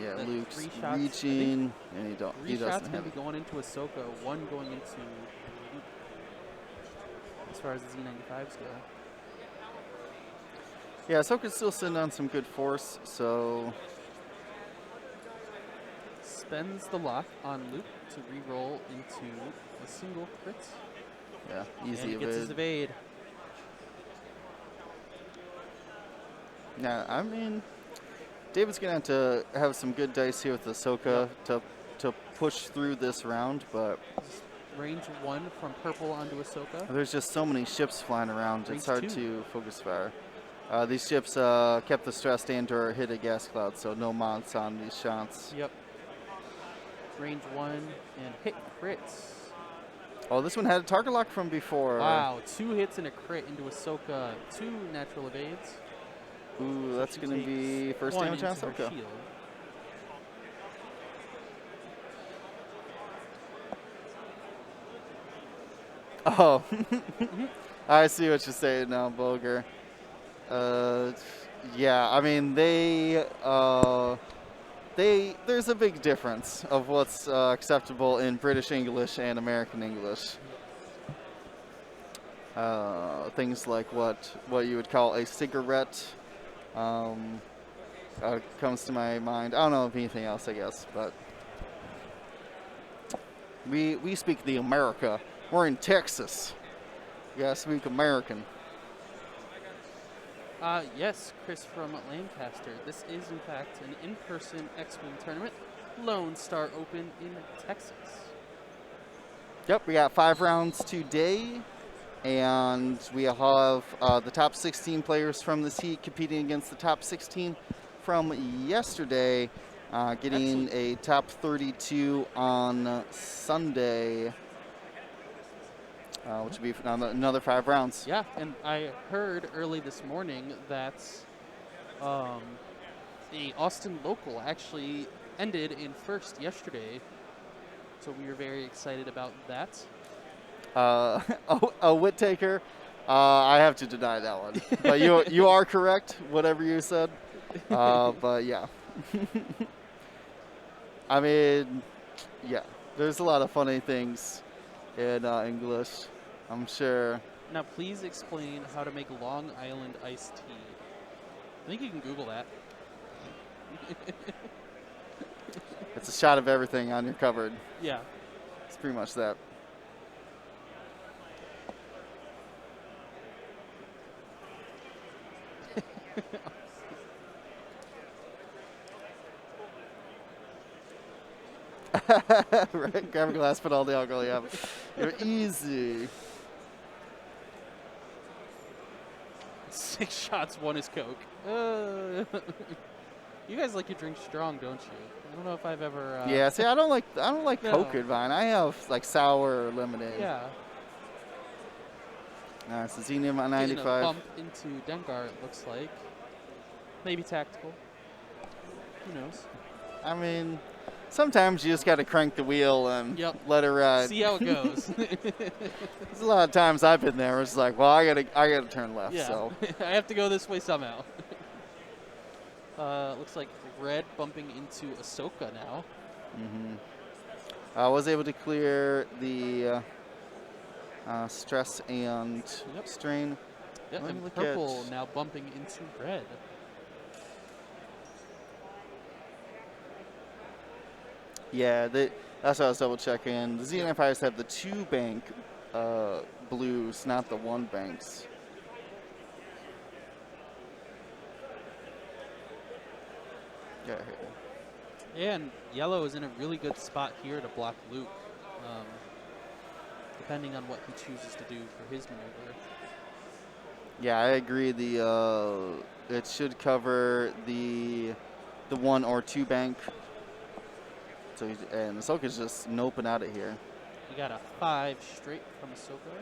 Yeah, That Luke's 3 shots, I think reaching, and he 3 doesn't shots have going to it. be going into Ahsoka, 1 going into Luke, as far as the Z95s go. Yeah, Ahsoka's still sitting on some good force, so Spends the lock on Luke to re-roll into a single crit. yeah, And easy he gets his evade. evade. Yeah, I mean, David's gonna have some good dice here with Ahsoka to push through this round, but Range 1 from purple onto Ahsoka. there's just so many ships flying around. Range It's hard 2. to focus fire. These ships kept the stressed and/or hit a gas cloud, so no mods on these shots. Yep. Range 1 and hit crits. Oh, this one had a target lock from before. Wow, 2 hits and a crit into Ahsoka. 2 natural evades. Ooh, that's She gonna takes be first 1 damage on into her Ahsoka. shield. Oh, I see what you're saying now, Boger. Yeah, I mean there's a big difference of what's acceptable in British English and American English. Things like what you would call a cigarette comes to my mind. I don't know if anything else, I guess, but we speak the America. We're in Texas. You gotta speak American. Yes, Chris from Lancaster. This is, in fact, an in-person X-Wing tournament. Lone Star Open in Texas. Yep, we got 5 rounds today, and we have the top 16 players from this heat competing against the top 16 from yesterday, getting a top 32 on Sunday, which will be another 5 rounds. Yeah, and I heard early this morning that the Austin local actually ended in first yesterday, so we were very excited about that. Whittaker, I have to deny that one, but you are correct, whatever you said. But yeah, I mean, yeah, there's a lot of funny things in English, I'm sure. Now, please explain how to make Long Island iced tea. I think you can Google that. It's a shot of everything on your cupboard. Yeah. It's pretty much that. Right, grab a glass, put all the alcohol you have. You're easy. 6 shots, 1 is Coke. You guys like your drink strong, don't you? I don't know if I've ever. Yeah, see, I don't like No. Coke at Vine. I have like sour or lemonade. Yeah. Nice, so Xenium on Getting a 95. bump into Dengar, it looks like. Maybe tactical. Who knows? I mean, sometimes you just got to crank the wheel and let it ride. See how it goes. There's a lot of times I've been there where it's like, well, I gotta turn left. Yeah. So I have to go this way somehow. Looks like red bumping into Ahsoka now. I was able to clear the stress and strain. Yep, Let me and look purple at- now bumping into red. Yeah, that's what I was double checking. The Xeon Empires have the 2 bank blues, not the 1 banks. Yeah. Yeah, and yellow is in a really good spot here to block Luke, depending on what he chooses to do for his maneuver. Yeah, I agree. It should cover the 1 or 2 bank. So and Ahsoka's just noping out of here. You got a 5 straight from Ahsoka.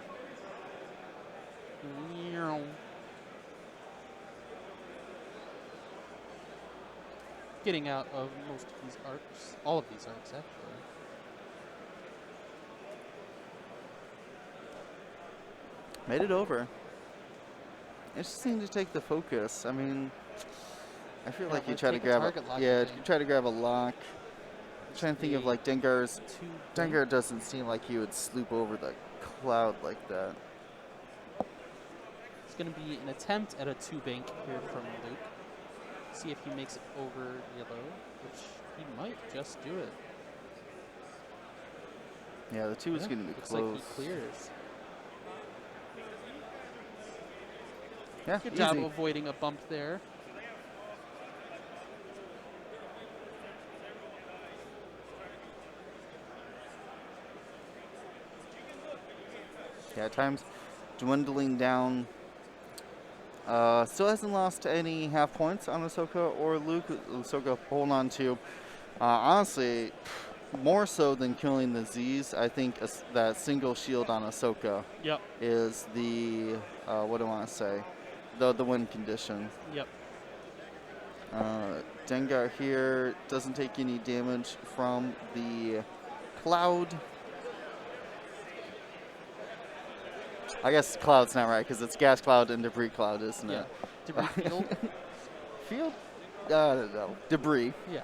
Getting out of most of these arcs, all of these arcs actually. Made it over. Interesting to take the focus. I mean, I feel Yeah, like you but try to take a grab target lock, I you think. try to grab a lock. I'm trying to think of like Dengar's. 2 Dengar doesn't seem like he would sloop over the cloud like that. It's going to be an attempt at a 2 bank here from Luke. See if he makes it over yellow, which he might just do it. Yeah, the 2 is going to be looks close. like he clears. Yeah, Good easy. job avoiding a bump there. at times dwindling down. Still hasn't lost any half points on Ahsoka or Luke. Ahsoka holding on to, honestly, more so than killing the Z's. I think that single shield on Ahsoka Yep. is the, what do I want to say, the win condition. Yep. Dengar here doesn't take any damage from the cloud. I guess cloud's not right because it's gas cloud and debris cloud, isn't Yeah. it? Debris field. Field? I don't know. Debris. Yeah.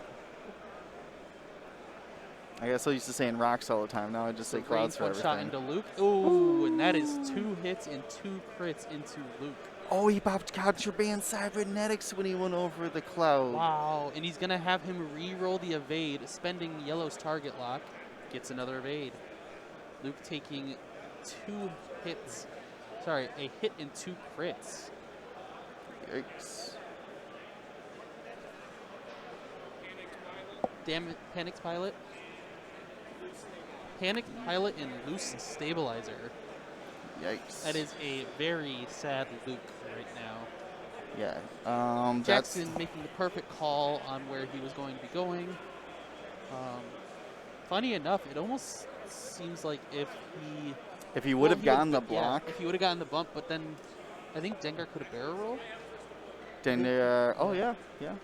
I guess I used to saying rocks all the time. Now I just say clouds for One everything. shot into Luke. Ooh, and that is 2 hits and 2 crits into Luke. Oh, he popped contraband cybernetics when he went over the cloud. Wow, and he's going to have him re-roll the evade, spending Yellow's target lock. Gets another evade. Luke taking 2 hits. Sorry, a hit and 2 crits. Yikes. Damn it, Panic's Pilot. Panic Pilot and Loose Stabilizer. Yikes. That is a very sad Luke right now. Yeah. Jackson making the perfect call on where he was going to be going. Funny enough, it almost seems like if he would have gotten the yeah, block. if he would have gotten the bump, but then I think Dengar could have barrel rolled. Dengar, oh yeah.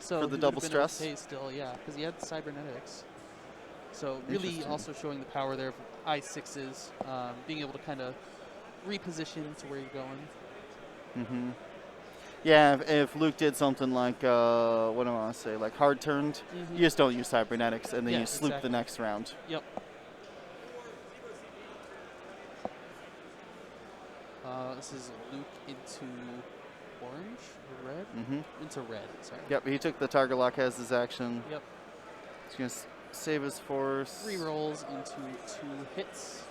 So for the he double would've been stress. okay still, yeah, because he had cybernetics. So really Interesting. also showing the power there of I6s, being able to kind of reposition to where you're going. Mm-hmm. Yeah, if Luke did something like, what do I want to say, like hard turned, Mhm. you just don't use cybernetics, and then Yeah, you sloop exactly. the next round. Yep. This is Luke into orange or red? Mm-hmm. Into red, sorry. Yep, he took the target lock as his action. Yep. He's going to save his force. 3 rolls into 2 hits.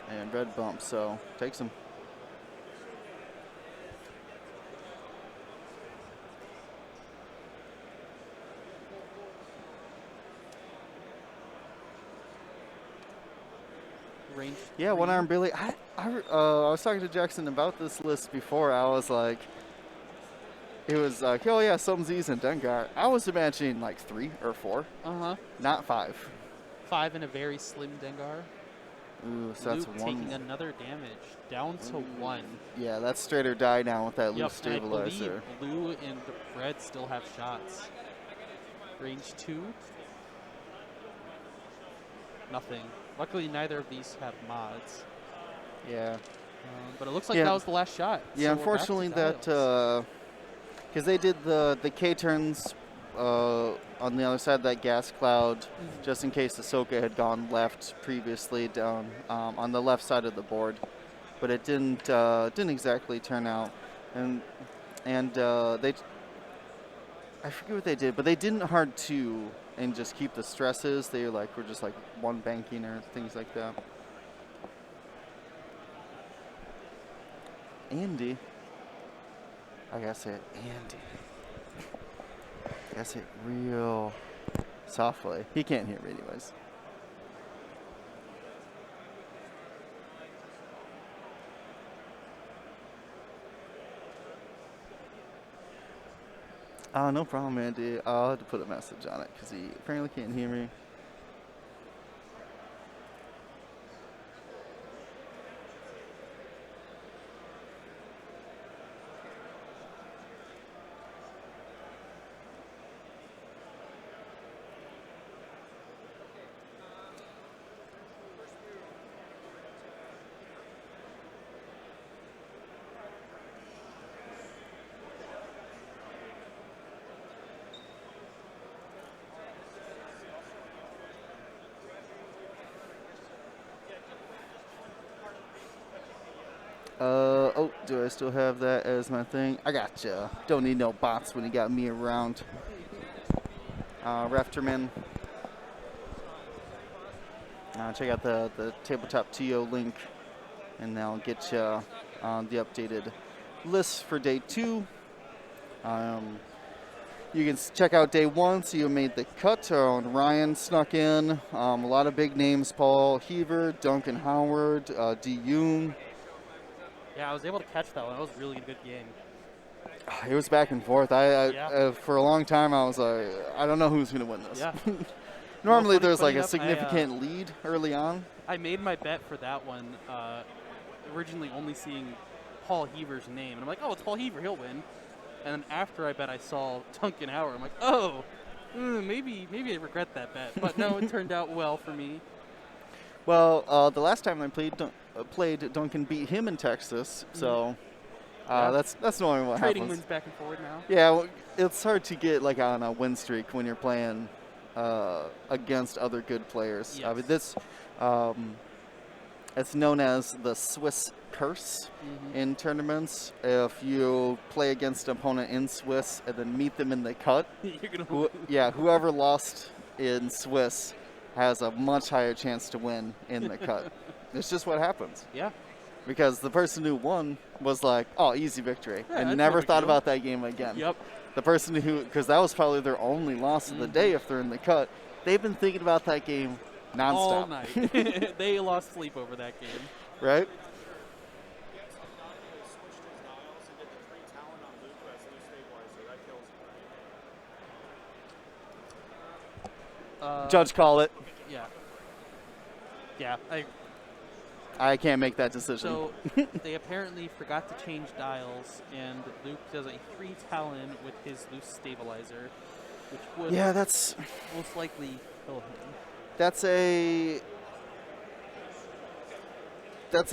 And red bump, so takes him. Range. Yeah, 3. one arm Billy. I was talking to Jackson about this list before. I was like, it was like, oh yeah, some Z's and Dengar. I was imagining like 3 or 4, Uh-huh. not 5. 5 in a very slim Dengar. Ooh, so that's Luke one. taking another damage, down to 1. Yeah, that's straight or die now with that Yep, loose and I believe stabilizer. blue and red still have shots. Range 2. Nothing. Luckily, neither of these have mods. Yeah. But it looks like Yeah. that was the last shot. Yeah, so we're back to unfortunately that, dials. because they did the K-turns on the other side of that gas cloud, just in case Ahsoka had gone left previously down on the left side of the board, but it didn't exactly turn out, and they, I forget what they did, but they didn't hard 2 and just keep the stresses. They were just like 1 banking or things like that. Andy. I gotta say it, Andy. I gotta say it real softly. He can't hear me anyways. No problem, Andy. I'll have to put a message on it because he apparently can't hear me. Oh, do I still have that as my thing? I gotcha. Don't need no bots when you got me around. Rafterman. Check out the tabletop TO link, and that'll get you on the updated list for day 2. You can check out day 1, so you made the cut. Ryan snuck in. A lot of big names: Paul Heaver, Duncan Howard, D. Yoon. Yeah, I was able to catch that one. That was really a good game. It was back and forth. Yeah. For a long time, I was like, I don't know who's going to win this. Yeah. Normally, Well, there's funny like a enough, significant lead early on. I made my bet for that one, originally only seeing Paul Heaver's name. And I'm like, oh, it's Paul Heaver, he'll win. And then after I bet, I saw Duncan Howard. I'm like, oh, maybe I regret that bet. But no, it turned out well for me. Well, the last time I played, Duncan beat him in Texas, so Yeah. that's normally what Trading happens. wins back and forward now. Yeah, well, it's hard to get like on a win streak when you're playing against other good players. I mean, Yes. it's known as the Swiss curse in tournaments. If you play against an opponent in Swiss and then meet them in the cut, You're gonna whoever lost in Swiss has a much higher chance to win in the cut. It's just what happens. Yeah. Because the person who won was like, oh, easy victory, Yeah, and that's never no big thought deal. about that game again. Yep. The person because that was probably their only loss of the day if they're in the cut, they've been thinking about that game nonstop. All night. They lost sleep over that game. Right? Judge call it. Yeah. Yeah. I can't make that decision. So they apparently forgot to change dials, and Luke does a 3 Talon with his loose stabilizer, which would that's most likely kill him. that's a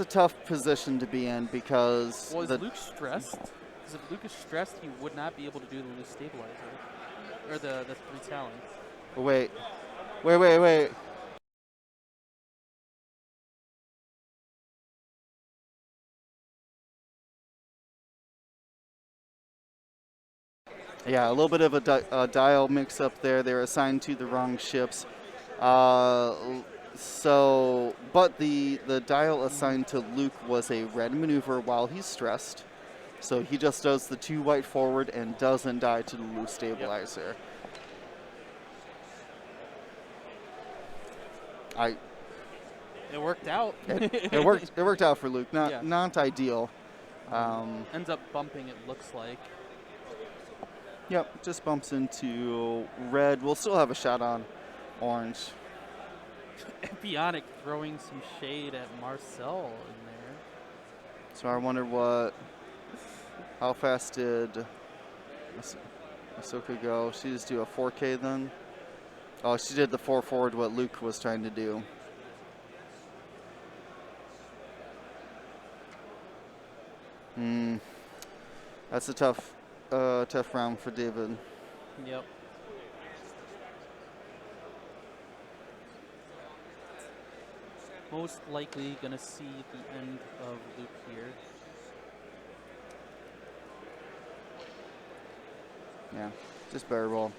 tough position to be in because Well, is Luke stressed? Because if Luke is stressed, he would not be able to do the loose stabilizer. Or the 3 Talon. Wait. Yeah, a little bit of a dial mix-up there. They were assigned to the wrong ships. But the dial assigned to Luke was a red maneuver while he's stressed. So he just does the 2 white forward and doesn't die to the loose stabilizer. It worked out. It worked out for Luke. Not ideal. Ends up bumping, it looks like. Yep, just bumps into red. We'll still have a shot on orange. Bionic throwing some shade at Marcel in there. So I wonder how fast did Ahsoka go? She just do a 4K then? Oh, she did the 4 forward, what Luke was trying to do. That's a tough round for David. Yep. Most likely going to see the end of Luke here. Yeah, just barrel roll.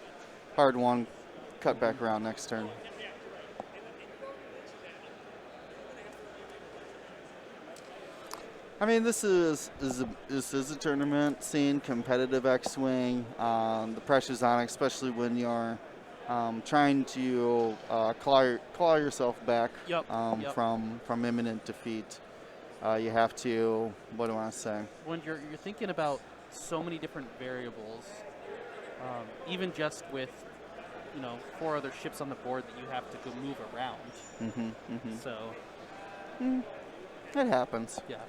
Hard one. Cut back around next turn. I mean, this is a tournament. Seeing competitive X-wing, the pressure's on, especially when you're trying to claw yourself back from imminent defeat. You have to. What do I want to say? When you're thinking about so many different variables, even just with 4 other ships on the board that you have to go move around. So it happens. Yeah.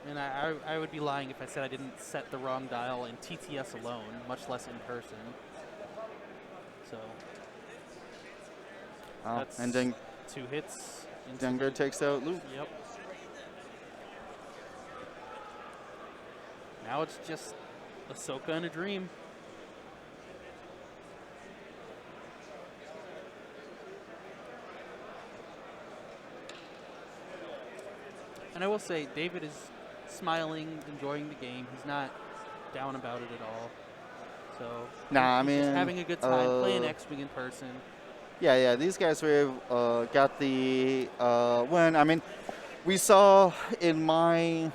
And I would be lying if I said I didn't set the wrong dial in TTS alone, much less in person. So that's and 2 hits. Dengar takes out Luke. Yep. Now it's just Ahsoka in a dream. And I will say, David is smiling, enjoying the game. He's not down about it at all. So he's just having a good time playing X-Wing in person. Yeah. These guys got the win. I mean, we saw in my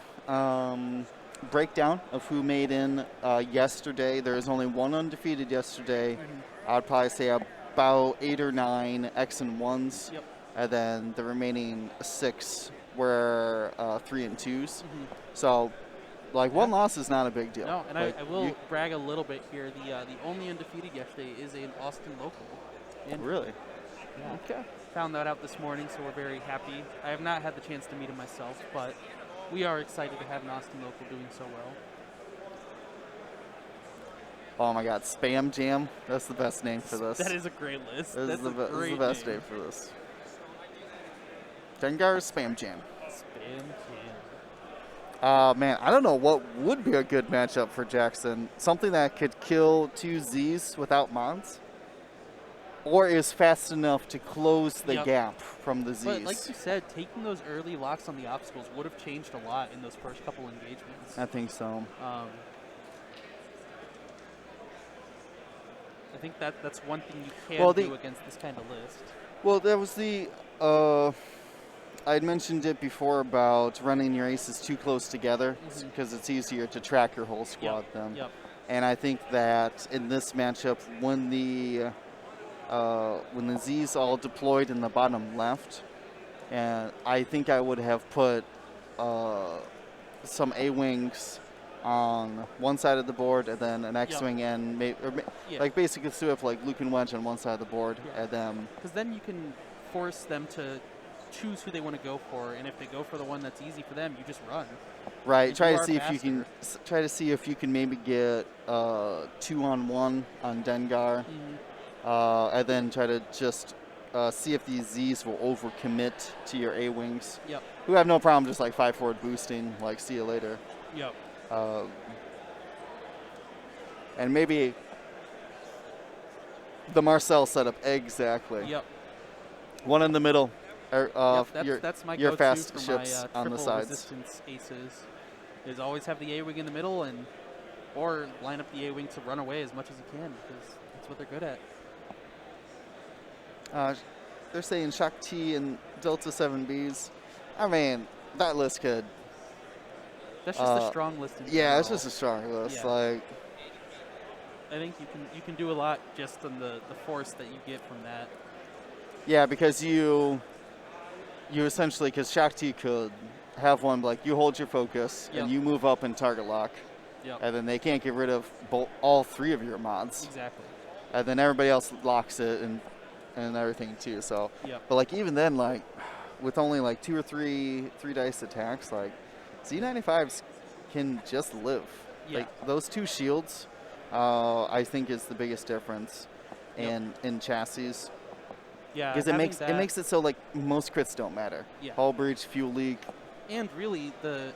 breakdown of who made in yesterday. There was only one undefeated yesterday. I'd probably say about 8 or 9 X and 1s. Yep. And then the remaining 6 were 3 and 2s. So, like, one loss is not a big deal. No, and like, I will brag a little bit here. The only undefeated yesterday is an Austin local. And really? yeah. Okay. Found that out this morning, so we're very happy. I have not had the chance to meet him myself, but we are excited to have an Austin local doing so well. Oh my God, Spam Jam. That's the best name for this. That is a great list. This That's is the best name for this. Dengar's Spam Jam. Spam Jam. Man, I don't know what would be a good matchup for Jackson. Something that could kill 2 Zs without mods, or is fast enough to close the gap from the Zs. But like you said, taking those early locks on the obstacles would have changed a lot in those first couple engagements. I think so. I think that's one thing you can do against this kind of list. Well, there was the I had mentioned it before about running your aces too close together because it's easier to track your whole squad then. And I think that in this matchup, when the Z's all deployed in the bottom left, and I think I would have put some A-wings on one side of the board and then an X-wing and like basically Swift like Luke and Wedge on one side of the board and then because then you can force them to choose who they want to go for, and if they go for the one that's easy for them, you just run. Right. Try to see if you can maybe get 2-on-1 on Dengar, and then try to just see if these Z's will overcommit to your A-wings. Who have no problem just like 5-forward boosting, like see you later. And maybe the Marcel setup exactly. One in the middle. That's my your go-to fast for ships my on the triple sides. resistance aces. Is always have the A-wing in the middle or line up the A-wing to run away as much as you can because that's what they're good at. They're saying Shakti and Delta 7Bs. I mean, that list could. That's just a strong list. It's just a strong list. Like, I think you can do a lot just on the force that you get from that. Yeah, because you essentially, because Shakti could have one like you hold your focus and you move up and target lock, and then they can't get rid of all 3 of your mods. Exactly. And then everybody else locks it and everything too. So, but like even then, like with only like 2 or 3 dice attacks, like Z95s can just live. Like those 2 shields, I think is the biggest difference in chassis. Because it makes it so like most crits don't matter. Hull breach, fuel leak. And really the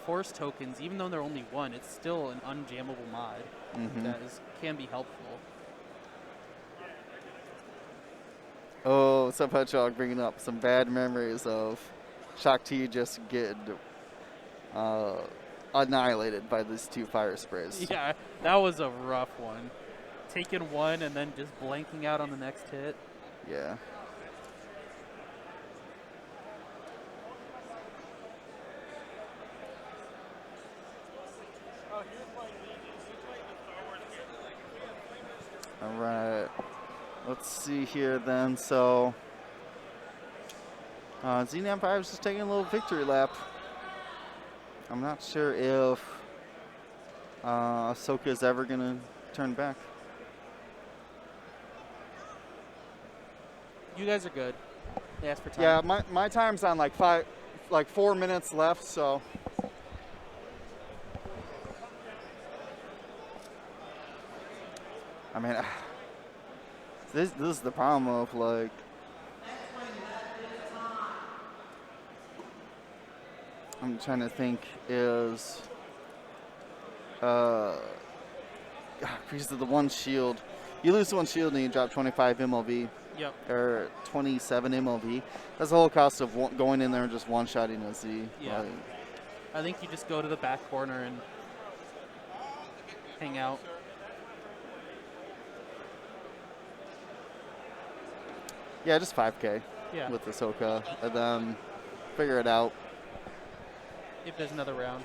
force tokens, even though they're only 1, it's still an unjammable mod that can be helpful. Oh, Subhedgehog bringing up some bad memories of Shakti just getting annihilated by these 2 fire sprays. Yeah, that was a rough one. Taking 1 and then just blanking out on the next hit. Yeah. All right. Let's see here then. So, Z95 is just taking a little victory lap. I'm not sure if Ahsoka is ever going to turn back. You guys are good. They asked for time. Yeah, my time's on like 4 minutes left, so. I mean, this is the problem of like. I'm trying to think is. Because of the 1 shield, you lose 1 shield and you drop 25 MLV. Or 27 MLV. That's the whole cost of going in there and just one-shotting a Z. Like, I think you just go to the back corner and hang out. Yeah, just 5K with Ahsoka, and then figure it out. If there's another round.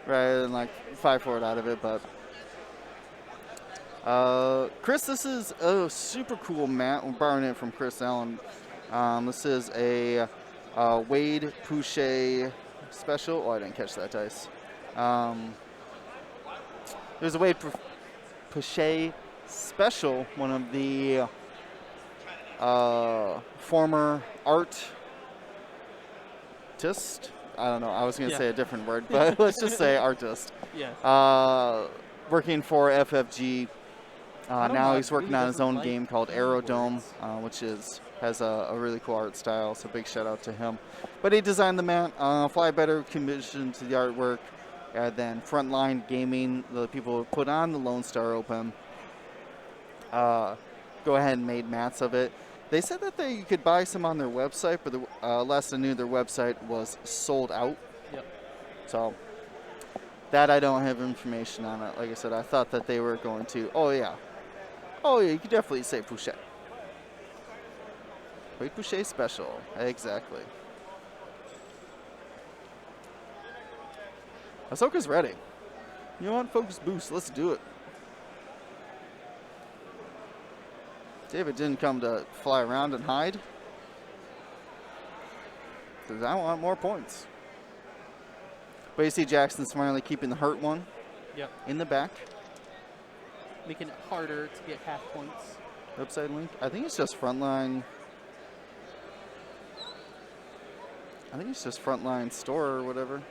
rather than like 5-4 out of it. But Chris, this is a super cool mat. We're borrowing it from Chris Allen. This is a Wade Pouchet special. Oh, I didn't catch that dice. There's a Wade Pouchet special, one of the former artist. I don't know. I was going to say a different word, but let's just say artist. Yeah. Working for FFG. Now he's working on his own game called Aerodome, which has a really cool art style, so big shout out to him. But he designed the mat. Fly Better commissioned to the artwork, and then Frontline Gaming, the people who put on the Lone Star Open, go ahead and made mats of it. They said that you could buy some on their website, but last I knew, their website was sold out. Yep. So that I don't have information on it. Like I said, I thought that they were going to. Oh yeah, you could definitely say Pouchet. Wait, Pouchet special. Exactly. Ahsoka's ready. You know what? Focus boost. Let's do it. David didn't come to fly around and hide. Because I want more points. But you see Jackson smartly keeping the hurt one in the back. Making it harder to get half points. Upside link. I think it's just frontline. I think it's just frontline store or whatever.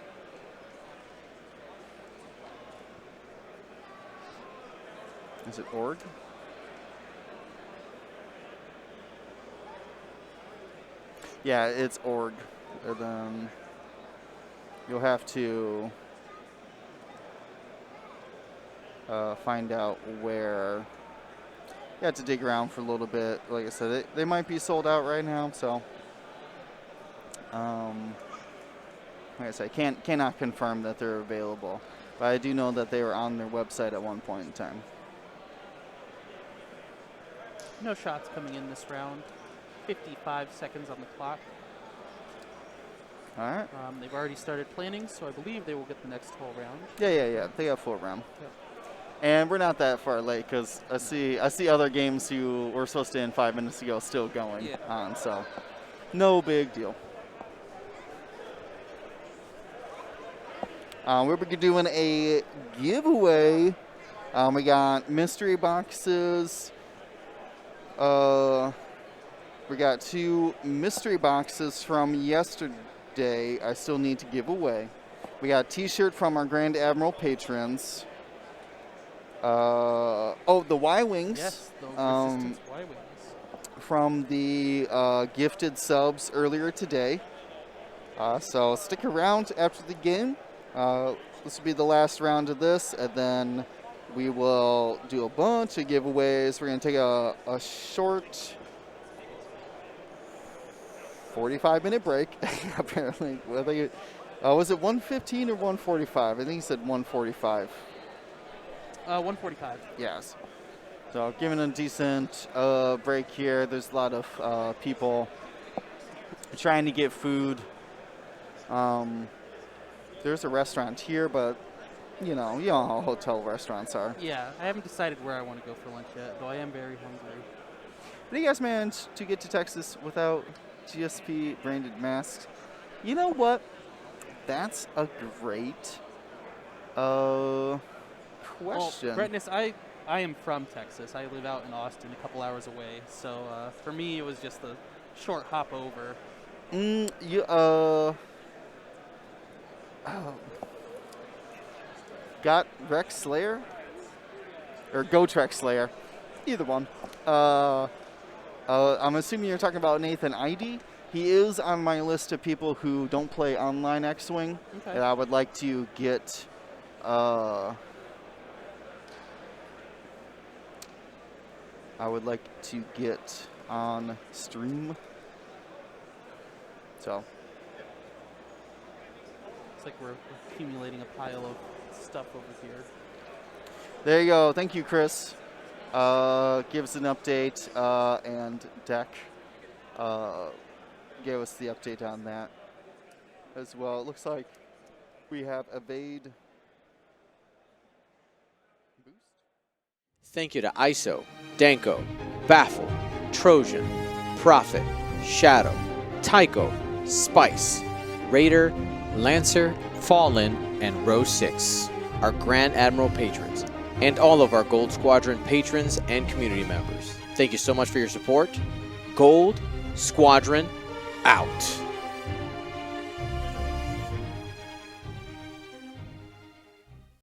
Is it org? Yeah, it's org. And then you'll have to find out where. You have to dig around for a little bit. Like I said, they might be sold out right now, so like I said, I cannot confirm that they're available, but I do know that they were on their website at one point in time. No shots coming in this round. 55 seconds on the clock. All right. They've already started planning, so I believe they will get the next whole round. Yeah. They got full round. Yep. And we're not that far late because I see other games who were supposed to end 5 minutes ago still going on, so no big deal. We're doing a giveaway. We got mystery boxes. We got 2 mystery boxes from yesterday I still need to give away. We got a t-shirt from our Grand Admiral patrons. The Y-Wings. Yes, the Resistance Y-Wings. From the gifted subs earlier today. So stick around after the game. This will be the last round of this, and then we will do a bunch of giveaways. We're going to take a short 45-minute break, apparently. Was it 1:15 or 1:45? I think he said 1:45. 1:45. Yes. So giving a decent break here. There's a lot of people trying to get food. There's a restaurant here, but you know how hotel restaurants are. Yeah, I haven't decided where I want to go for lunch yet, though I am very hungry. Did you guys manage to get to Texas without GSP branded masks? You know what? That's a great question. Well, Brentness, I am from Texas. I live out in Austin, a couple hours away. So for me, it was just a short hop over. Got Rex Slayer? Or Go Trek Slayer. Either one. I'm assuming you're talking about Nathan Idy. He is on my list of people who don't play online X-Wing. Okay. That I would like to get... I would like to get on stream. So... It's like we're accumulating a pile of stuff over here. There you go. Thank you, Chris. Give us an update, and Deck gave us the update on that as well. It looks like we have Evade Thank you to ISO, Danko, Baffle, Trojan, Prophet, Shadow, Tycho, Spice, Raider, Lancer, Fallen, and Row 6, our Grand Admiral patrons, and all of our Gold Squadron patrons and community members. Thank you so much for your support. Gold Squadron out.